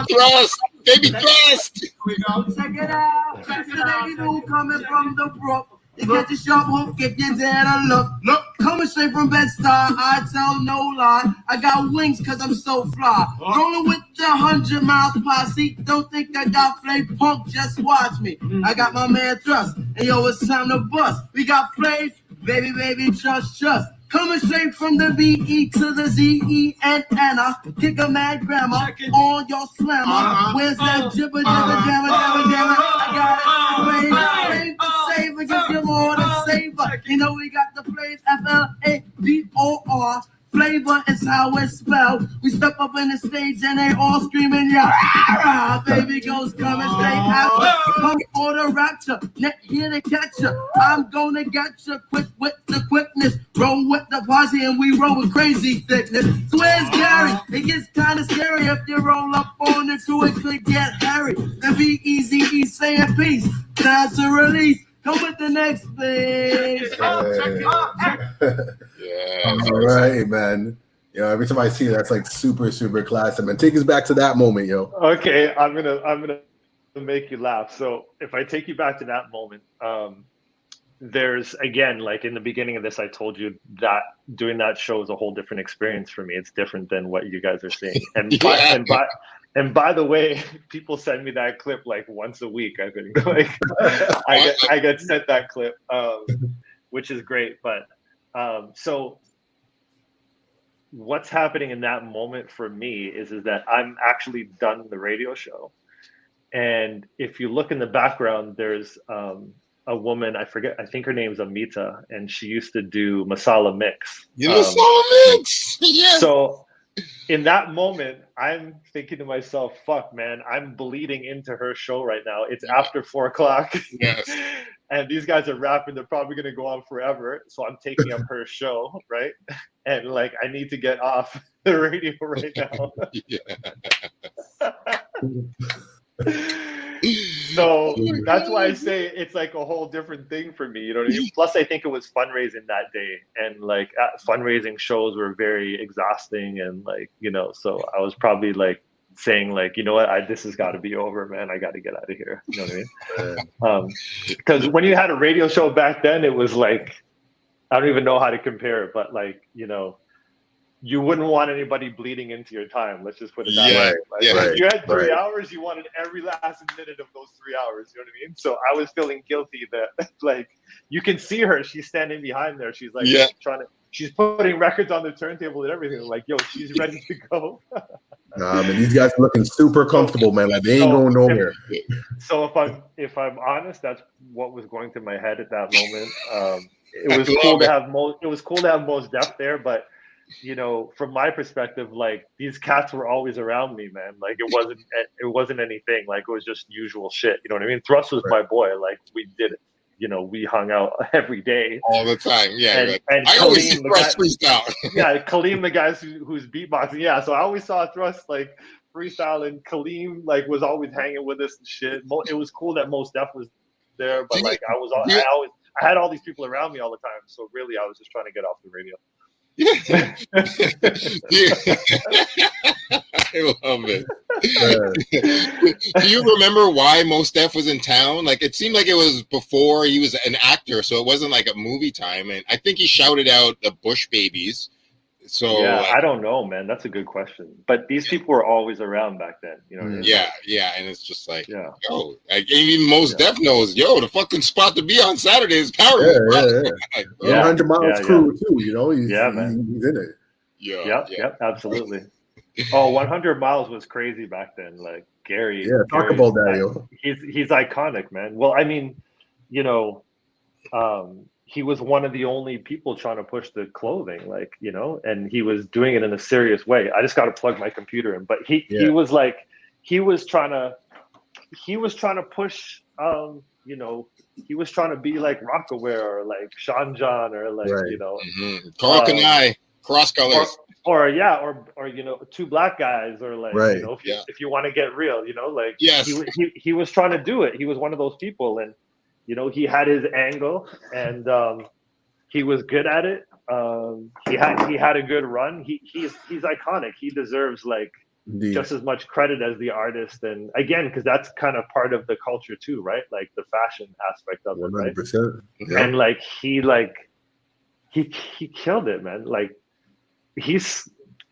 thrust, baby thrust. Here we go. Check it out. Check it out. New coming from the brook. You get the sharp hook if you dare to look. Coming straight from Bed-Stuy, I tell no lie. I got wings cause I'm so fly. Rolling with the 100 miles posse. Don't think I got play punk, just watch me. I got my man Thrust. And yo, it's time to bust. We got play, baby, trust. Coming straight from the B-E to the Z-E and Anna. Kick a mad grammar on your slammer. Where's that jibber, jammer? I got it. Savor, give you more than savor. You know we got the plays F-L-A-V-O-R. Flavor is how it's spelled. We step up in the stage and they all screaming, yeah, baby girls coming straight after. Come for the rapture, net here to catch ya. I'm gonna get ya quick with the quickness. Roll with the posse and we roll with crazy thickness. So where's Gary? It gets kind of scary if you roll up on the crew. It could get hairy. Then be easy, saying peace. Time to release. Come with the next thing. All right, man. Every time I see that's like super, super classic, man. Take us back to that moment, yo. Okay, I'm gonna make you laugh. So if I take you back to that moment, there's again, like in the beginning of this, I told you that doing that show is a whole different experience for me. It's different than what you guys are seeing. And by the way, people send me that clip like once a week. I think like I get sent that clip, which is great. But so what's happening in that moment for me is that I'm actually done the radio show, and if you look in the background, there's a woman, I forget, I think her name's Amita, and she used to do Masala Mix. Masala Mix. Yeah. So in that moment, I'm thinking to myself, fuck, man, I'm bleeding into her show right now. It's after 4:00. Yes. And these guys are rapping. They're probably going to go on forever. So I'm taking up her show, right? And like, I need to get off the radio right now. So that's why I say it's like a whole different thing for me. You know what I mean? Plus, I think it was fundraising that day, and like fundraising shows were very exhausting, and like, so I was probably like saying like, you know what, this has got to be over, man. I got to get out of here. You know what I mean? Because when you had a radio show back then, it was like, I don't even know how to compare it, but like, you wouldn't want anybody bleeding into your time. Let's just put it that way. Like, if you had 3 hours, you wanted every last minute of those 3 hours. You know what I mean? So I was feeling guilty that like, you can see her. She's standing behind there. She's like she's putting records on the turntable and everything. I'm like, yo, she's ready to go. Nah, man, these guys are looking super comfortable, man. Like they ain't going nowhere. So if I'm honest, that's what was going through my head at that moment. It was cool to have Mos Def there, but from my perspective, like these cats were always around me, man. Like it wasn't anything. Like it was just usual shit. You know what I mean? Thrust was my boy. Like we did it. We hung out every day, all the time. Yeah, and I always see Thrust freestyle. Yeah, Kaleem, the guy who's beatboxing. Yeah, so I always saw Thrust like freestyle, and Kaleem like was always hanging with us and shit. It was cool that Mos Def was there, but like I had all these people around me all the time. So really, I was just trying to get off the radio. I love it. Do you remember why Mos Def was in town? Like it seemed like it was before he was an actor, so it wasn't like a movie time. And I think he shouted out the Bush Babies. So yeah, I don't know, man. That's a good question. But these people were always around back then, you know what I mean? Yeah, and it's just like, yo, like even Most Def knows, the fucking spot to be on Saturday is Powermove. Like, 100 Miles crew too, you know. He's in it. Yep, absolutely. 100 Miles was crazy back then. Like Gary. Yeah, talk about that, yo. He's iconic, man. Well, I mean, you know, he was one of the only people trying to push the clothing, like, you know, and he was doing it in a serious way. I just got to plug my computer in, but he was like, he was trying to push, you know, he was trying to be like Rockaware or like Sean John or like, you know, Carl Kanai, cross colors. Or you know, Two Black Guys, or like, you know, if you want to get real, you know, like, he was trying to do it. He was one of those people, and you know, he had his angle, and he was good at it. He had a good run. He's iconic. He deserves like just as much credit as the artist, and again, because that's kind of part of the culture too, right? Like the fashion aspect of it, right? 100%. And like he killed it, man. Like he's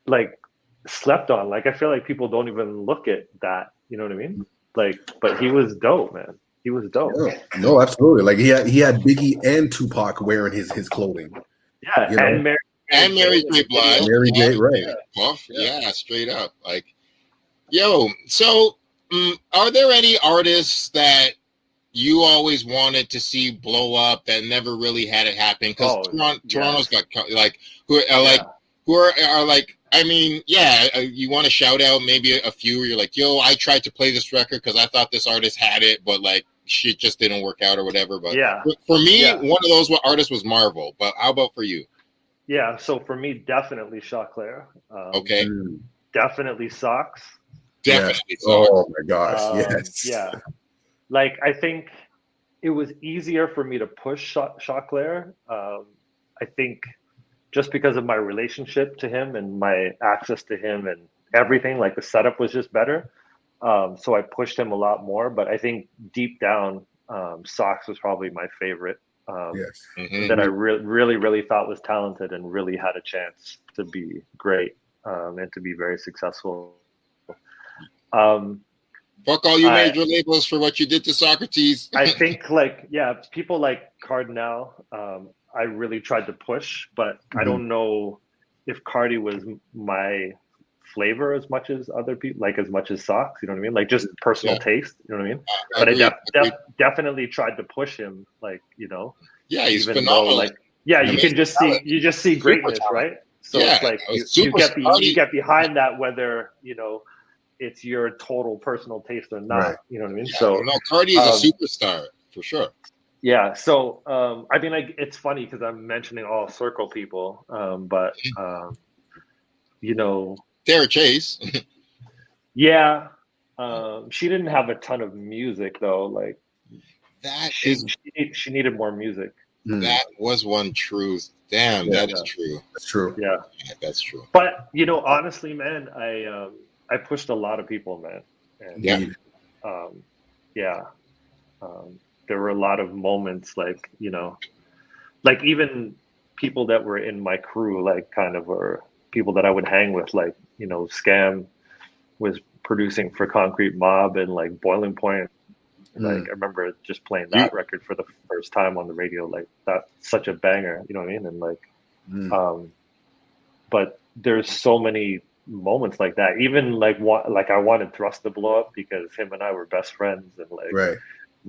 like slept on. Like I feel like people don't even look at that. You know what I mean? Like, but he was dope, man. He was dope. Yeah. No, absolutely. Like he had Biggie and Tupac wearing his clothing. Yeah, you know? and Mary J. Blige. Mary J. Right. Puff. Yeah, straight up. Like, so are there any artists that you always wanted to see blow up that never really had it happen? Because Toronto's got like who are like. I mean, you want to shout out maybe a few where you're like, I tried to play this record because I thought this artist had it, but like shit just didn't work out or whatever. But for me, one of those artists was Marvel. But how about for you? Yeah, so for me, definitely Choclair. Okay. Definitely Socks. Definitely Socks. Oh my gosh, yes. Yeah. Like, I think it was easier for me to push Choclair. I think just because of my relationship to him and my access to him and everything, like the setup was just better. So I pushed him a lot more, but I think deep down, Socks was probably my favorite. That I really thought was talented and really had a chance to be great and to be very successful. Fuck all you major labels for what you did to Socrates. I think people like Cardinal, I really tried to push, but I don't know if Cardi was my flavor as much as other people, like as much as Socks, you know what I mean? Like just personal taste, you know what I mean? But I definitely tried to push him, like, you know. Yeah, he's phenomenal. Like, you can just see greatness, right? So it's like you get behind that, whether, you know, it's your total personal taste or not, you know what I mean? So Cardi is a superstar for sure. Yeah, so I mean, like, it's funny because I'm mentioning all Circle people, but you know, Sarah Chase. She didn't have a ton of music though. Like she needed more music. That was one truth. Damn, that is true. That's true. Yeah, that's true. But you know, honestly, man, I pushed a lot of people, man. And, there were a lot of moments, like, you know, like even people that were in my crew, like kind of were people that I would hang with, like, you know, Scam was producing for Concrete Mob and like Boiling Point. Like I remember just playing that record for the first time on the radio, like that's such a banger, you know what I mean? And like, but there's so many moments like that. Even like I wanted Thrust to blow up because him and I were best friends, and like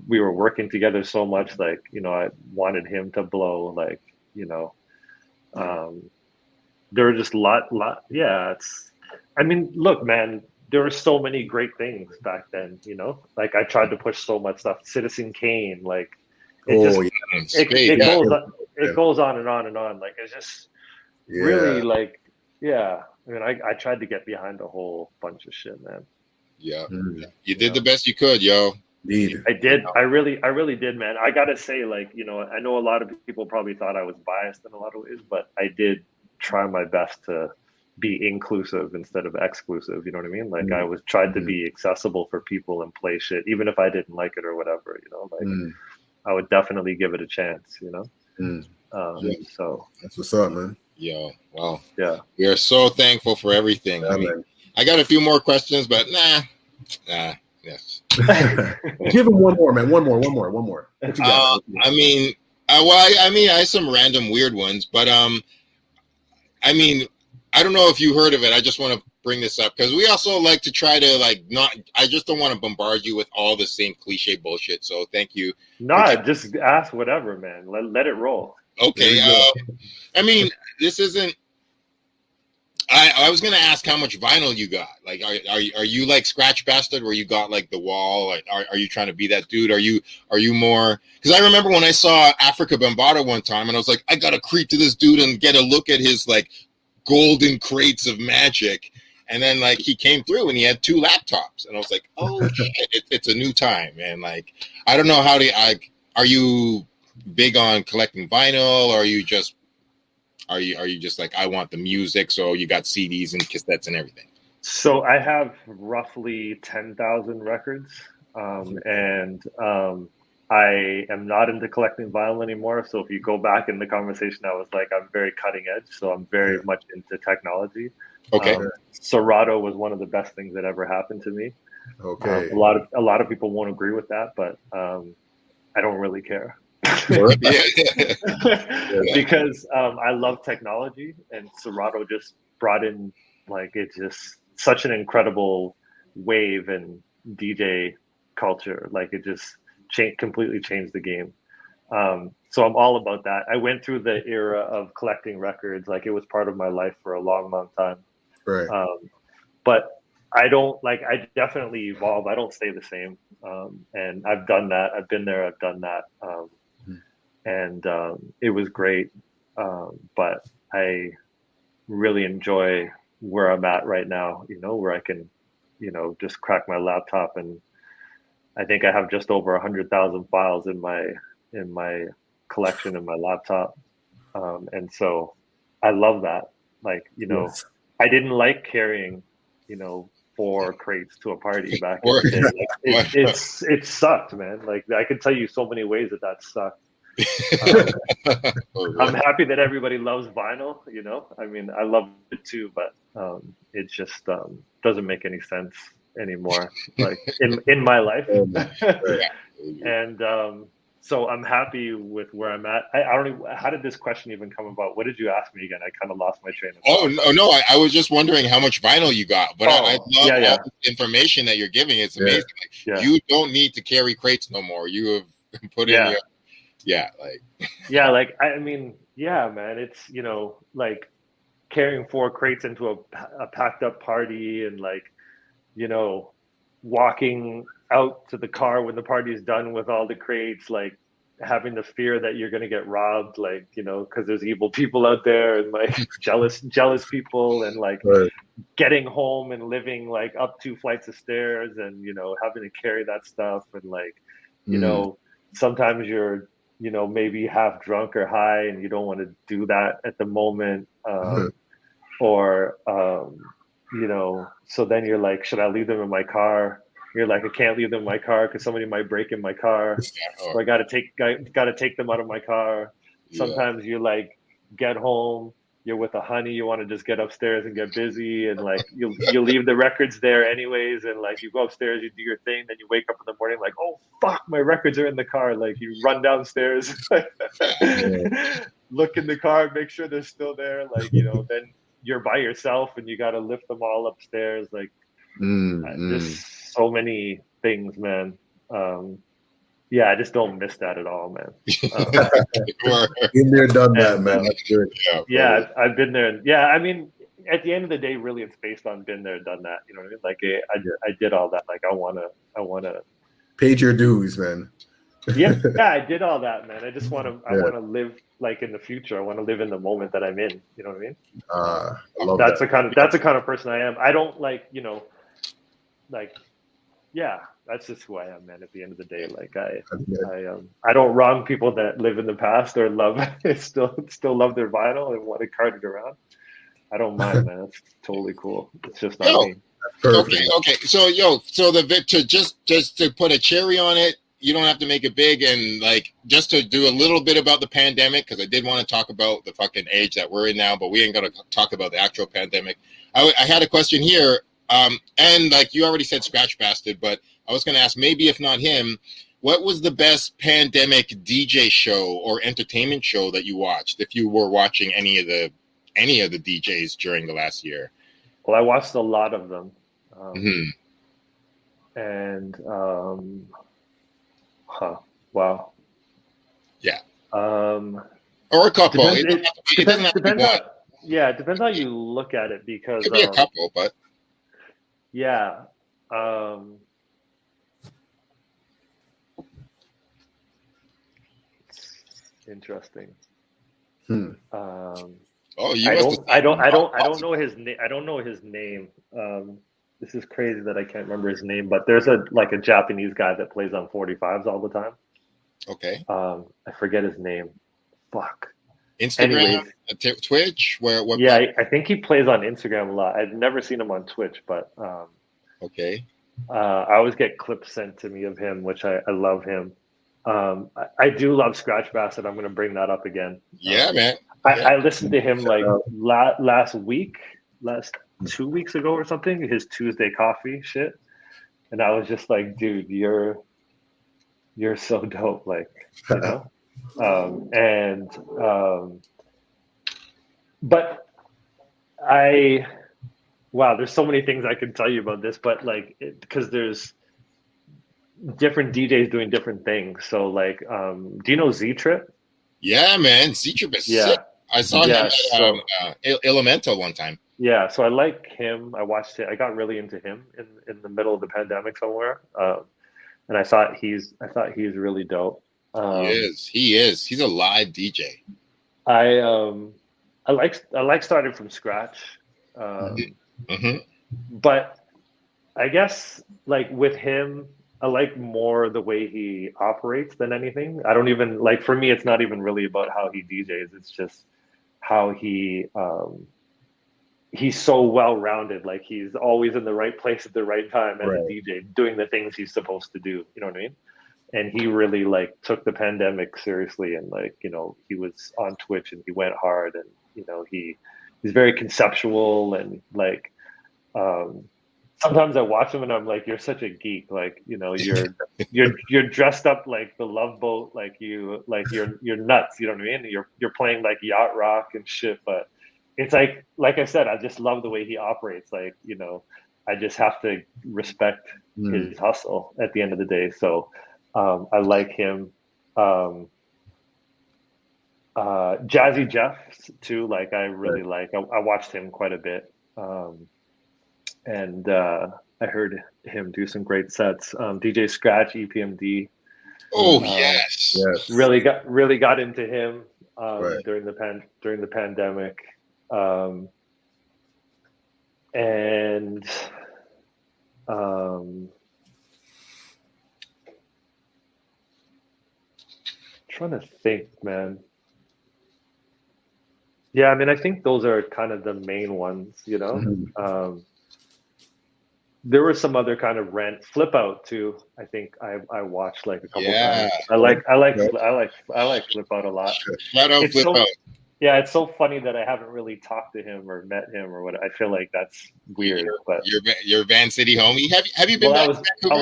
we were working together so much. Like, you know, I wanted him to blow. Like, you know, there were just a lot. Yeah, it's. I mean, look, man. There were so many great things back then, you know. Like I tried to push so much stuff. Citizen Kane, like it goes on and on and on. Like it's just really like I mean, I tried to get behind a whole bunch of shit, man. Yeah, you did the best you could, yo. Indeed. I did. I really did, man. I gotta say, like, you know, I know a lot of people probably thought I was biased in a lot of ways, but I did try my best to be inclusive instead of exclusive, you know what I mean? Like I was tried to be accessible for people and play shit, even if I didn't like it or whatever, you know, like I would definitely give it a chance, you know? So that's what's up, man. Yo, well, yeah, we are so thankful for everything. I mean, I got a few more questions, but yes. Give him one more, man. One more. What you got? I mean, I have some random weird ones, but I mean, I don't know if you heard of it. I just want to bring this up because we also like to try to I just don't want to bombard you with all the same cliche bullshit. So thank you. Just ask whatever, man. Let it roll. Okay. I mean, this isn't. I was gonna ask how much vinyl you got. Like, are you like Scratch Bastard, where you got like the wall? Like, are you trying to be that dude? Are you more? Because I remember when I saw Africa Bambaataa one time, and I was like, I gotta creep to this dude and get a look at his like golden crates of magic. And then like he came through and he had 2 laptops, and I was like, oh shit, it's a new time, man. Like, I don't know how to. Are you big on collecting vinyl, or are you just like, I want the music, so you got CDs and cassettes and everything? So I have roughly 10,000 records, and I am not into collecting vinyl anymore. So if you go back in the conversation, I was like, I'm very cutting edge, so I'm very much into technology. Okay. Serato was one of the best things that ever happened to me. Okay. A lot of people won't agree with that, but I don't really care. Because I love technology, and Serato just brought in it's just such an incredible wave in DJ culture. Like, it just completely changed the game. So I'm all about that. I went through the era of collecting records. Like, it was part of my life for a long time. Right. But I definitely evolve. I don't stay the same. And I've done that. I've been there. I've done that. And it was great. But I really enjoy where I'm at right now, where I can, just crack my laptop, and I think I have just over 100,000 files in my collection in my laptop. And so I love that. Like, yes. I didn't like carrying, 4 crates to a party back in the day. Like, it sucked, man. Like, I can tell you so many ways that sucked. I'm happy that everybody loves vinyl. I mean, I love it too, but it just doesn't make any sense anymore, like in my life. And so I'm happy with where I'm at. I don't even, how did this question even come about? What did you ask me again? I kind of lost my train of thought. Oh no, I was just wondering how much vinyl you got, but I love all the information that you're giving. It's amazing. Like, you don't need to carry crates no more. You have put in your I mean, man, it's like carrying 4 crates into a packed up party, and walking out to the car when the party is done with all the crates, like having the fear that you're going to get robbed, because there's evil people out there, and jealous people, and getting home and living up 2 flights of stairs, and having to carry that stuff, and sometimes you're maybe half drunk or high, and you don't want to do that at the moment, so then you're like, should I leave them in my car? You're like, I can't leave them in my car because somebody might break in my car, or I gotta take them out of my car. Sometimes you get home, you're with a honey, you want to just get upstairs and get busy, and you leave the records there anyways, and you go upstairs, you do your thing, then you wake up in the morning like, oh fuck, my records are in the car. You run downstairs, look in the car, make sure they're still there, then you're by yourself and you got to lift them all upstairs. Just so many things, man. I just don't miss that at all, man. Been there, done that, man. That's good. I've been there. I mean, at the end of the day, really, it's based on been there, done that. You know what I mean? I did all that. I wanna paid your dues, man. I did all that, man. I just want to. I want to live in the future. I want to live in the moment that I'm in. You know what I mean? I love that's the kind of person I am. I don't that's just who I am, man. At the end of the day, I don't wrong people that live in the past or still love their vinyl and want to cart it around. I don't mind, man. It's totally cool. It's just not me. Okay. So to put a cherry on it, you don't have to make it big. And like, just to do a little bit about the pandemic, because I did want to talk about the fucking age that we're in now, but we ain't gonna talk about the actual pandemic. I had a question here, and like you already said, Scratch Bastard, but I was gonna ask, maybe if not him, what was the best pandemic DJ show or entertainment show that you watched, if you were watching any of the DJs during the last year? Well, I watched a lot of them. Mm-hmm. And wow. Yeah. Or a couple. It depends how you look at it, because it could be a couple, but yeah. It's interesting. I don't know his name. I don't know his name. This is crazy that I can't remember his name, but there's a Japanese guy that plays on 45s all the time. Okay. I forget his name. Fuck. Instagram, Twitch, what? Yeah, I think he plays on Instagram a lot. I've never seen him on Twitch, but okay. I always get clips sent to me of him, which I love him. I do love Scratch Bastard. I'm going to bring that up again. Yeah, man. I listened to him like last 2 weeks ago or something, his Tuesday coffee shit, and I was just like, dude, you're so dope, like, you know. But there's so many things I can tell you about this, but like, because there's different DJs doing different things. So like, do you know Z Trip? Yeah, man, Z Trip is sick. I saw him at Elemental one time. Yeah, so I like him. I watched it. I got really into him in the middle of the pandemic somewhere, and I thought he's really dope. He is. He's a live DJ. I like starting from scratch, but I guess like with him, I like more the way he operates than anything. I don't even like, for me, it's not even really about how he DJs. It's just how he's so well-rounded. Like, he's always in the right place at the right time as a DJ, doing the things he's supposed to do. You know what I mean? And he really like took the pandemic seriously, and like, you know, he was on Twitch and he went hard, and you know, he's very conceptual, and like sometimes I watch him and I'm like, you're such a geek, like, you know, you're dressed up like the Love Boat, like you're nuts, you know what I mean? You're playing like yacht rock and shit, but it's like I said, I just love the way he operates. Like, you know, I just have to respect his hustle at the end of the day. So I like him. Jazzy Jeff too, like I really like. I watched him quite a bit. And I heard him do some great sets. DJ Scratch, EPMD. Oh yes. Really got into him during the pandemic. And trying to think, man. Yeah, I mean, I think those are kind of the main ones, you know. There were some other kind of Flip Out too. I think I watched like a couple times. I like Flip Out a lot. Flip Out. Yeah, it's so funny that I haven't really talked to him or met him or what. I feel like that's weird. But you're Van City homie. Have you been back to Vancouver?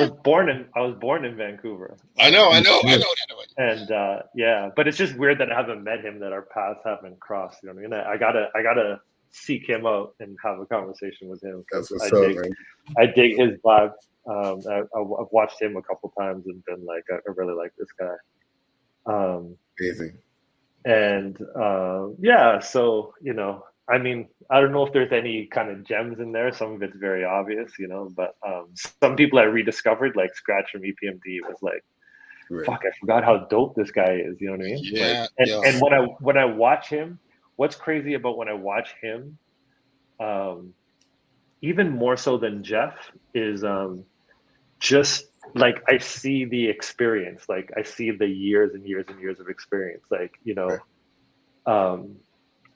I was born in Vancouver. I know that. And yeah, but it's just weird that I haven't met him, that our paths haven't crossed. You know what I mean? I gotta seek him out and have a conversation with him. That's what's up, man. I dig his vibe. I've watched him a couple times and been like, I really like this guy. Amazing. And yeah, so, you know, I mean, I don't know if there's any kind of gems in there. Some of it's very obvious, you know, but some people I rediscovered, like Scratch from EPMD, was like, fuck, I forgot how dope this guy is. You know what I mean? Yeah. Like, and when I watch him, what's crazy about when I watch him, even more so than Jeff, is just like, I see the experience, like I see the years and years and years of experience, like, you know,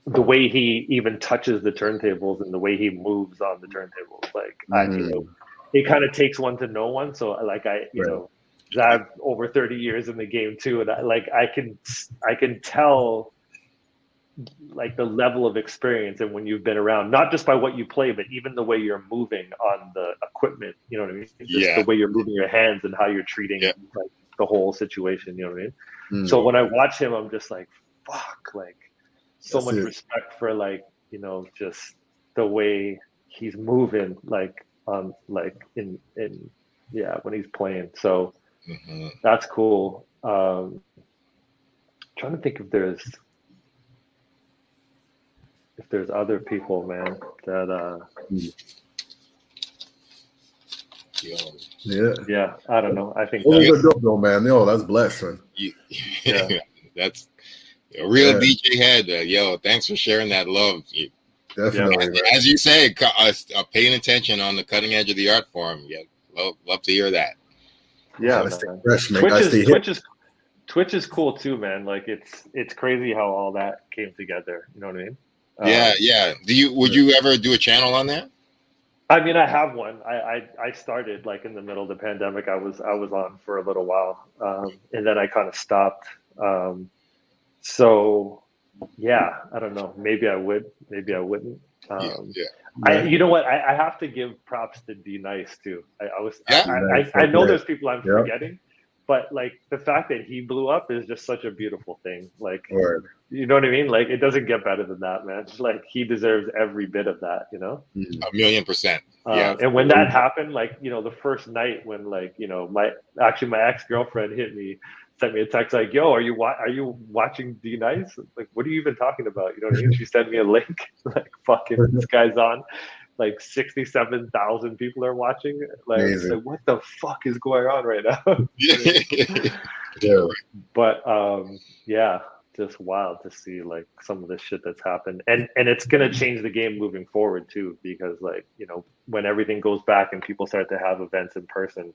the way he even touches the turntables and the way he moves on the turntables, like you know, it kind of takes one to know one. So like you know, because I have over 30 years in the game too, and I can tell like the level of experience and when you've been around, not just by what you play, but even the way you're moving on the equipment. You know what I mean? Just the way you're moving your hands and how you're treating like the whole situation. You know what I mean? So when I watch him, I'm just like, fuck, like so much respect for like, you know, just the way he's moving, like in when he's playing. So that's cool. Trying to think if there's other people, man, that I don't know. I think that's dope though, man. Yo, that's blessed, man. That's a real DJ head. Yo, thanks for sharing that love. Definitely. As you say, paying attention on the cutting edge of the art form. Yeah, love to hear that. Yeah, Twitch is cool too, man. Like it's crazy how all that came together. You know what I mean? Yeah. Would you ever do a channel on there? I mean, I have one. I started like in the middle of the pandemic. I was on for a little while, and then I kind of stopped. So yeah, I don't know. Maybe I would. Maybe I wouldn't. You know what? I have to give props to D Nice too. I know there's people I'm forgetting. But like the fact that he blew up is just such a beautiful thing. Like, you know what I mean? Like it doesn't get better than that, man. Like he deserves every bit of that, you know? 1,000,000%. And when that happened, like, you know, the first night when like, you know, my ex-girlfriend sent me a text like, yo, are you watching D Nice? Like, what are you even talking about? You know what I mean? She sent me a link, like fucking this guy's on. Like 67,000 people are watching. Like, what the fuck is going on right now? But just wild to see like some of the shit that's happened, and it's gonna change the game moving forward too, because like, you know, when everything goes back and people start to have events in person,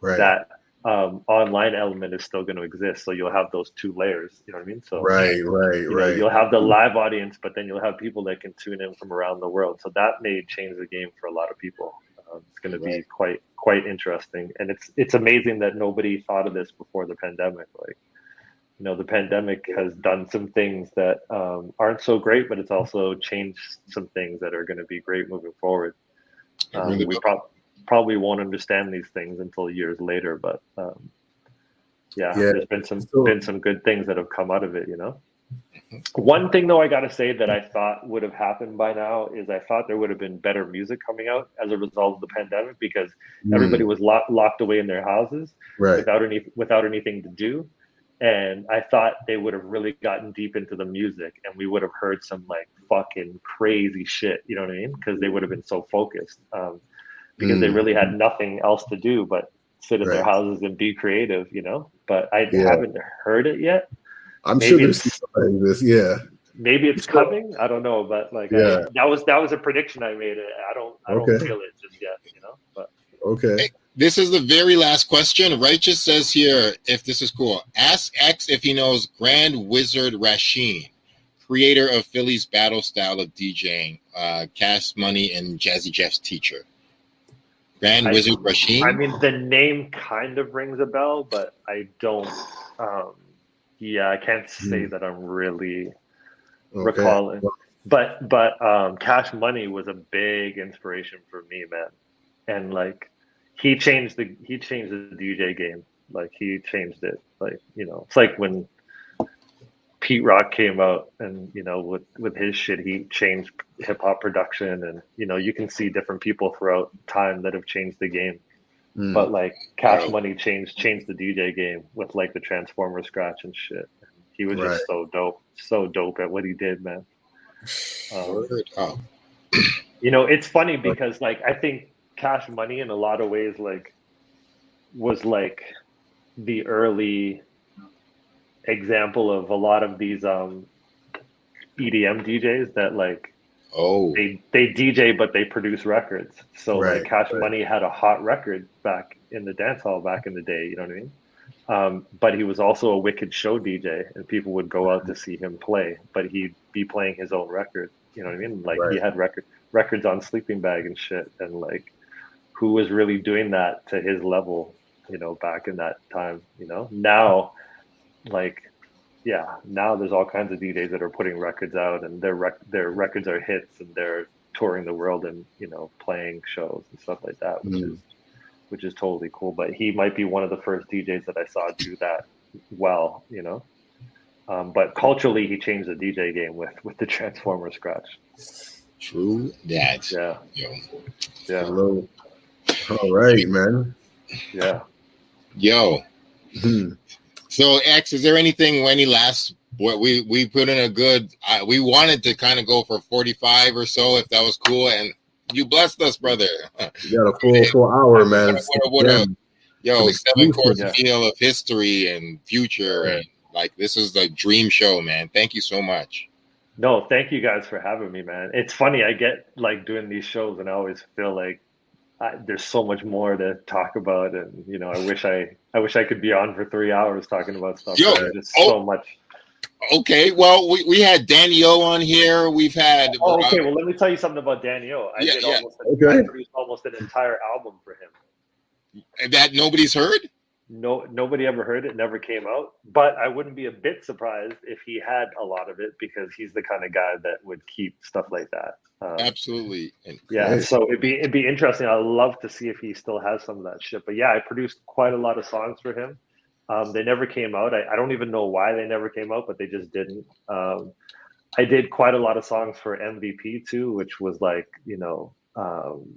that online element is still going to exist. So you'll have those two layers, you know what I mean? So right. You'll have the live audience, but then you'll have people that can tune in from around the world. So that may change the game for a lot of people. It's going to be quite interesting, and it's amazing that nobody thought of this before the pandemic. Like, you know, the pandemic has done some things that aren't so great, but it's also changed some things that are going to be great moving forward. We probably won't understand these things until years later, but there's been some good things that have come out of it, you know. One thing though I gotta say that I thought would have happened by now is I thought there would have been better music coming out as a result of the pandemic, because everybody was locked away in their houses without anything to do. And I thought they would have really gotten deep into the music, and we would have heard some like fucking crazy shit, you know what I mean? Because they would have been so focused. Because they really had nothing else to do but sit in their houses and be creative, you know. But I haven't heard it yet. I'm sure there's something like this. Maybe it's coming. I don't know, but like that was a prediction I made. I don't feel it just yet, you know. But hey, this is the very last question. Righteous says here, if this is cool, ask X if he knows Grand Wizard Rasheen, creator of Philly's battle style of DJing, Cash Money and Jazzy Jeff's teacher. Grand Wizard Rasheen? I mean, the name kind of rings a bell, but I don't. I can't say that I'm really recalling. But Cash Money was a big inspiration for me, man. And like, he changed the DJ game. Like, he changed it. Like, you know, it's like when Pete Rock came out, and you know, with his shit, he changed hip hop production, and you know, you can see different people throughout time that have changed the game. But like Cash Money changed the DJ game with like the Transformer scratch and shit. He was just so dope at what he did, man. You know, it's funny because like I think Cash Money in a lot of ways like was like the early example of a lot of these EDM DJs that like they DJ but they produce records. So like Cash Money had a hot record back in the dance hall back in the day, you know what I mean? But he was also a wicked show DJ, and people would go out to see him play, but he'd be playing his own record, you know what I mean? Like he had records on Sleeping Bag and shit, and like who was really doing that to his level you know, back in that time, you know. Now, like, yeah, now there's all kinds of DJs that are putting records out, and their records are hits, and they're touring the world and, you know, playing shows and stuff like that, which is totally cool. But he might be one of the first DJs that I saw do that well, you know. But culturally, he changed the DJ game with the Transformer scratch. True that. Yeah. Yo. Yeah. Hello. All right, man. Yeah. Yo. So, X, is there any last? What we put in a good. We wanted to kind of go for 45 or so, if that was cool, and you blessed us, brother. You got a full hour, man. What a 7-course meal of history and future, and like this is the dream show, man. Thank you so much. No, thank you guys for having me, man. It's funny, I get like doing these shows, and I always feel like there's so much more to talk about, and you know, I wish I could be on for 3 hours talking about stuff. There's just so much. Okay, well, we had Danny O on here. We've had. Okay, well, let me tell you something about Danny O. I produced almost an entire album for him. That nobody's heard? No, nobody ever heard it. Never came out. But I wouldn't be a bit surprised if he had a lot of it, because he's the kind of guy that would keep stuff like that. Absolutely. Yeah. So it'd be interesting. I'd love to see if he still has some of that shit. But yeah, I produced quite a lot of songs for him. They never came out. I don't even know why they never came out, but they just didn't. I did quite a lot of songs for MVP too, which was like, you know,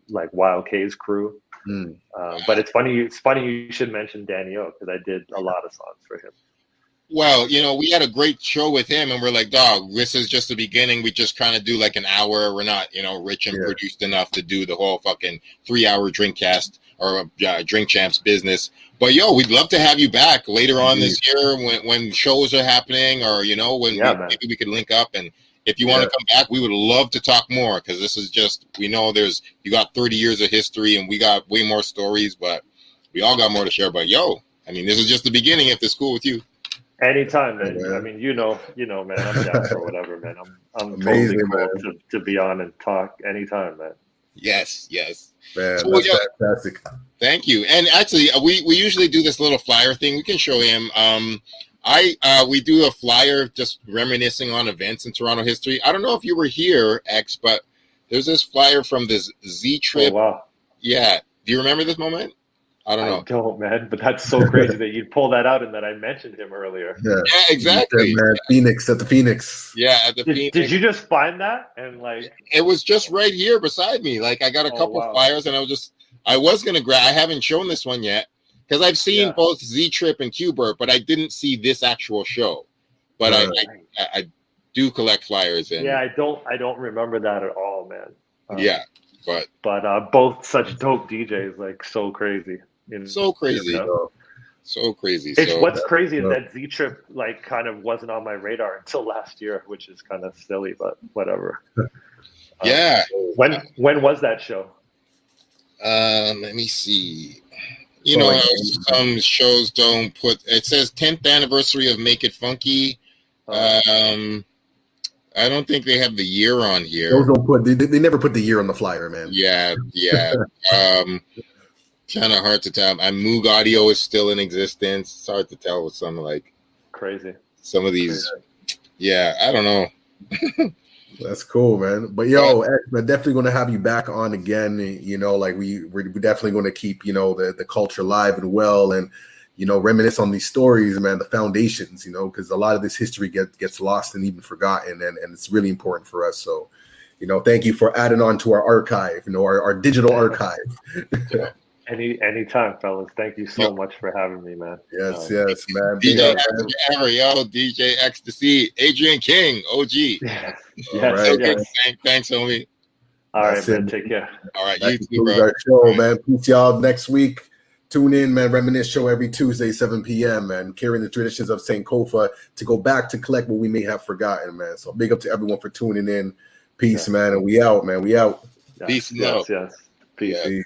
like Wild K's crew. But it's funny you should mention Danny O, because I did a lot of songs for him. Well, you know, we had a great show with him, and we're like, dog, this is just the beginning. We just kind of do like an hour. We're not, you know, rich and produced enough to do the whole fucking 3-hour drink cast or drink champs business. But yo, we'd love to have you back later on this year when shows are happening, or you know, when maybe we could link up. And if you want to come back, we would love to talk more, because this is just, we know you got 30 years of history, and we got way more stories, but we all got more to share. But yo, I mean, this is just the beginning. If it's cool with you. Anytime, man. Yeah. I mean, you know, man. I'm down for whatever, man. I'm amazing, totally cool to be on and talk anytime, man. Yes. Man, so, that's fantastic. Thank you. And actually, we usually do this little flyer thing. We can show him. We do a flyer just reminiscing on events in Toronto history. I don't know if you were here, X, but there's this flyer from this Z trip. Oh, wow. Yeah. Do you remember this moment? I don't, man. But that's so crazy that you'd pull that out and that I mentioned him earlier. Yeah, exactly. Man, Phoenix at the Phoenix. Yeah, at the Phoenix. Did you just find that? And like, it was just right here beside me. Like, I got a couple flyers, and I was gonna grab. I haven't shown this one yet, because I've seen both Z Trip and Qbert, but I didn't see this actual show. But I do collect flyers. And I don't remember that at all, man. But both such dope DJs, like so crazy. So crazy. So crazy. What's crazy is that Z Trip like kind of wasn't on my radar until last year, which is kind of silly, but whatever. When was that show? Let me see. You know, some shows don't put. It says 10th anniversary of Make It Funky. I don't think they have the year on here. Those don't put. They never put the year on the flyer, man. Yeah. Kind of hard to tell. Moog Audio is still in existence. It's hard to tell with some like crazy. Some of these, I don't know. That's cool, man. But yo, we're definitely going to have you back on again. You know, like we're definitely going to keep, you know, the culture alive and well, and you know, reminisce on these stories, man. The foundations, you know, because a lot of this history gets lost and even forgotten, and it's really important for us. So, you know, thank you for adding on to our archive, you know, our digital archive. Anytime, fellas. Thank you so much for having me, man. Yes, man. DJ DJ Ecstasy, Adrien King, OG. Yes. Thanks, homie. All right, man. Take care. All right, you too, bro. Our show, man. Peace, y'all. Next week, tune in, man. Reminisce Show every Tuesday, 7 p.m., man. Carrying the traditions of St. Kofa to go back to collect what we may have forgotten, man. So big up to everyone for tuning in. Peace, man. And we out, man. We out. Peace and love. Yes. Peace.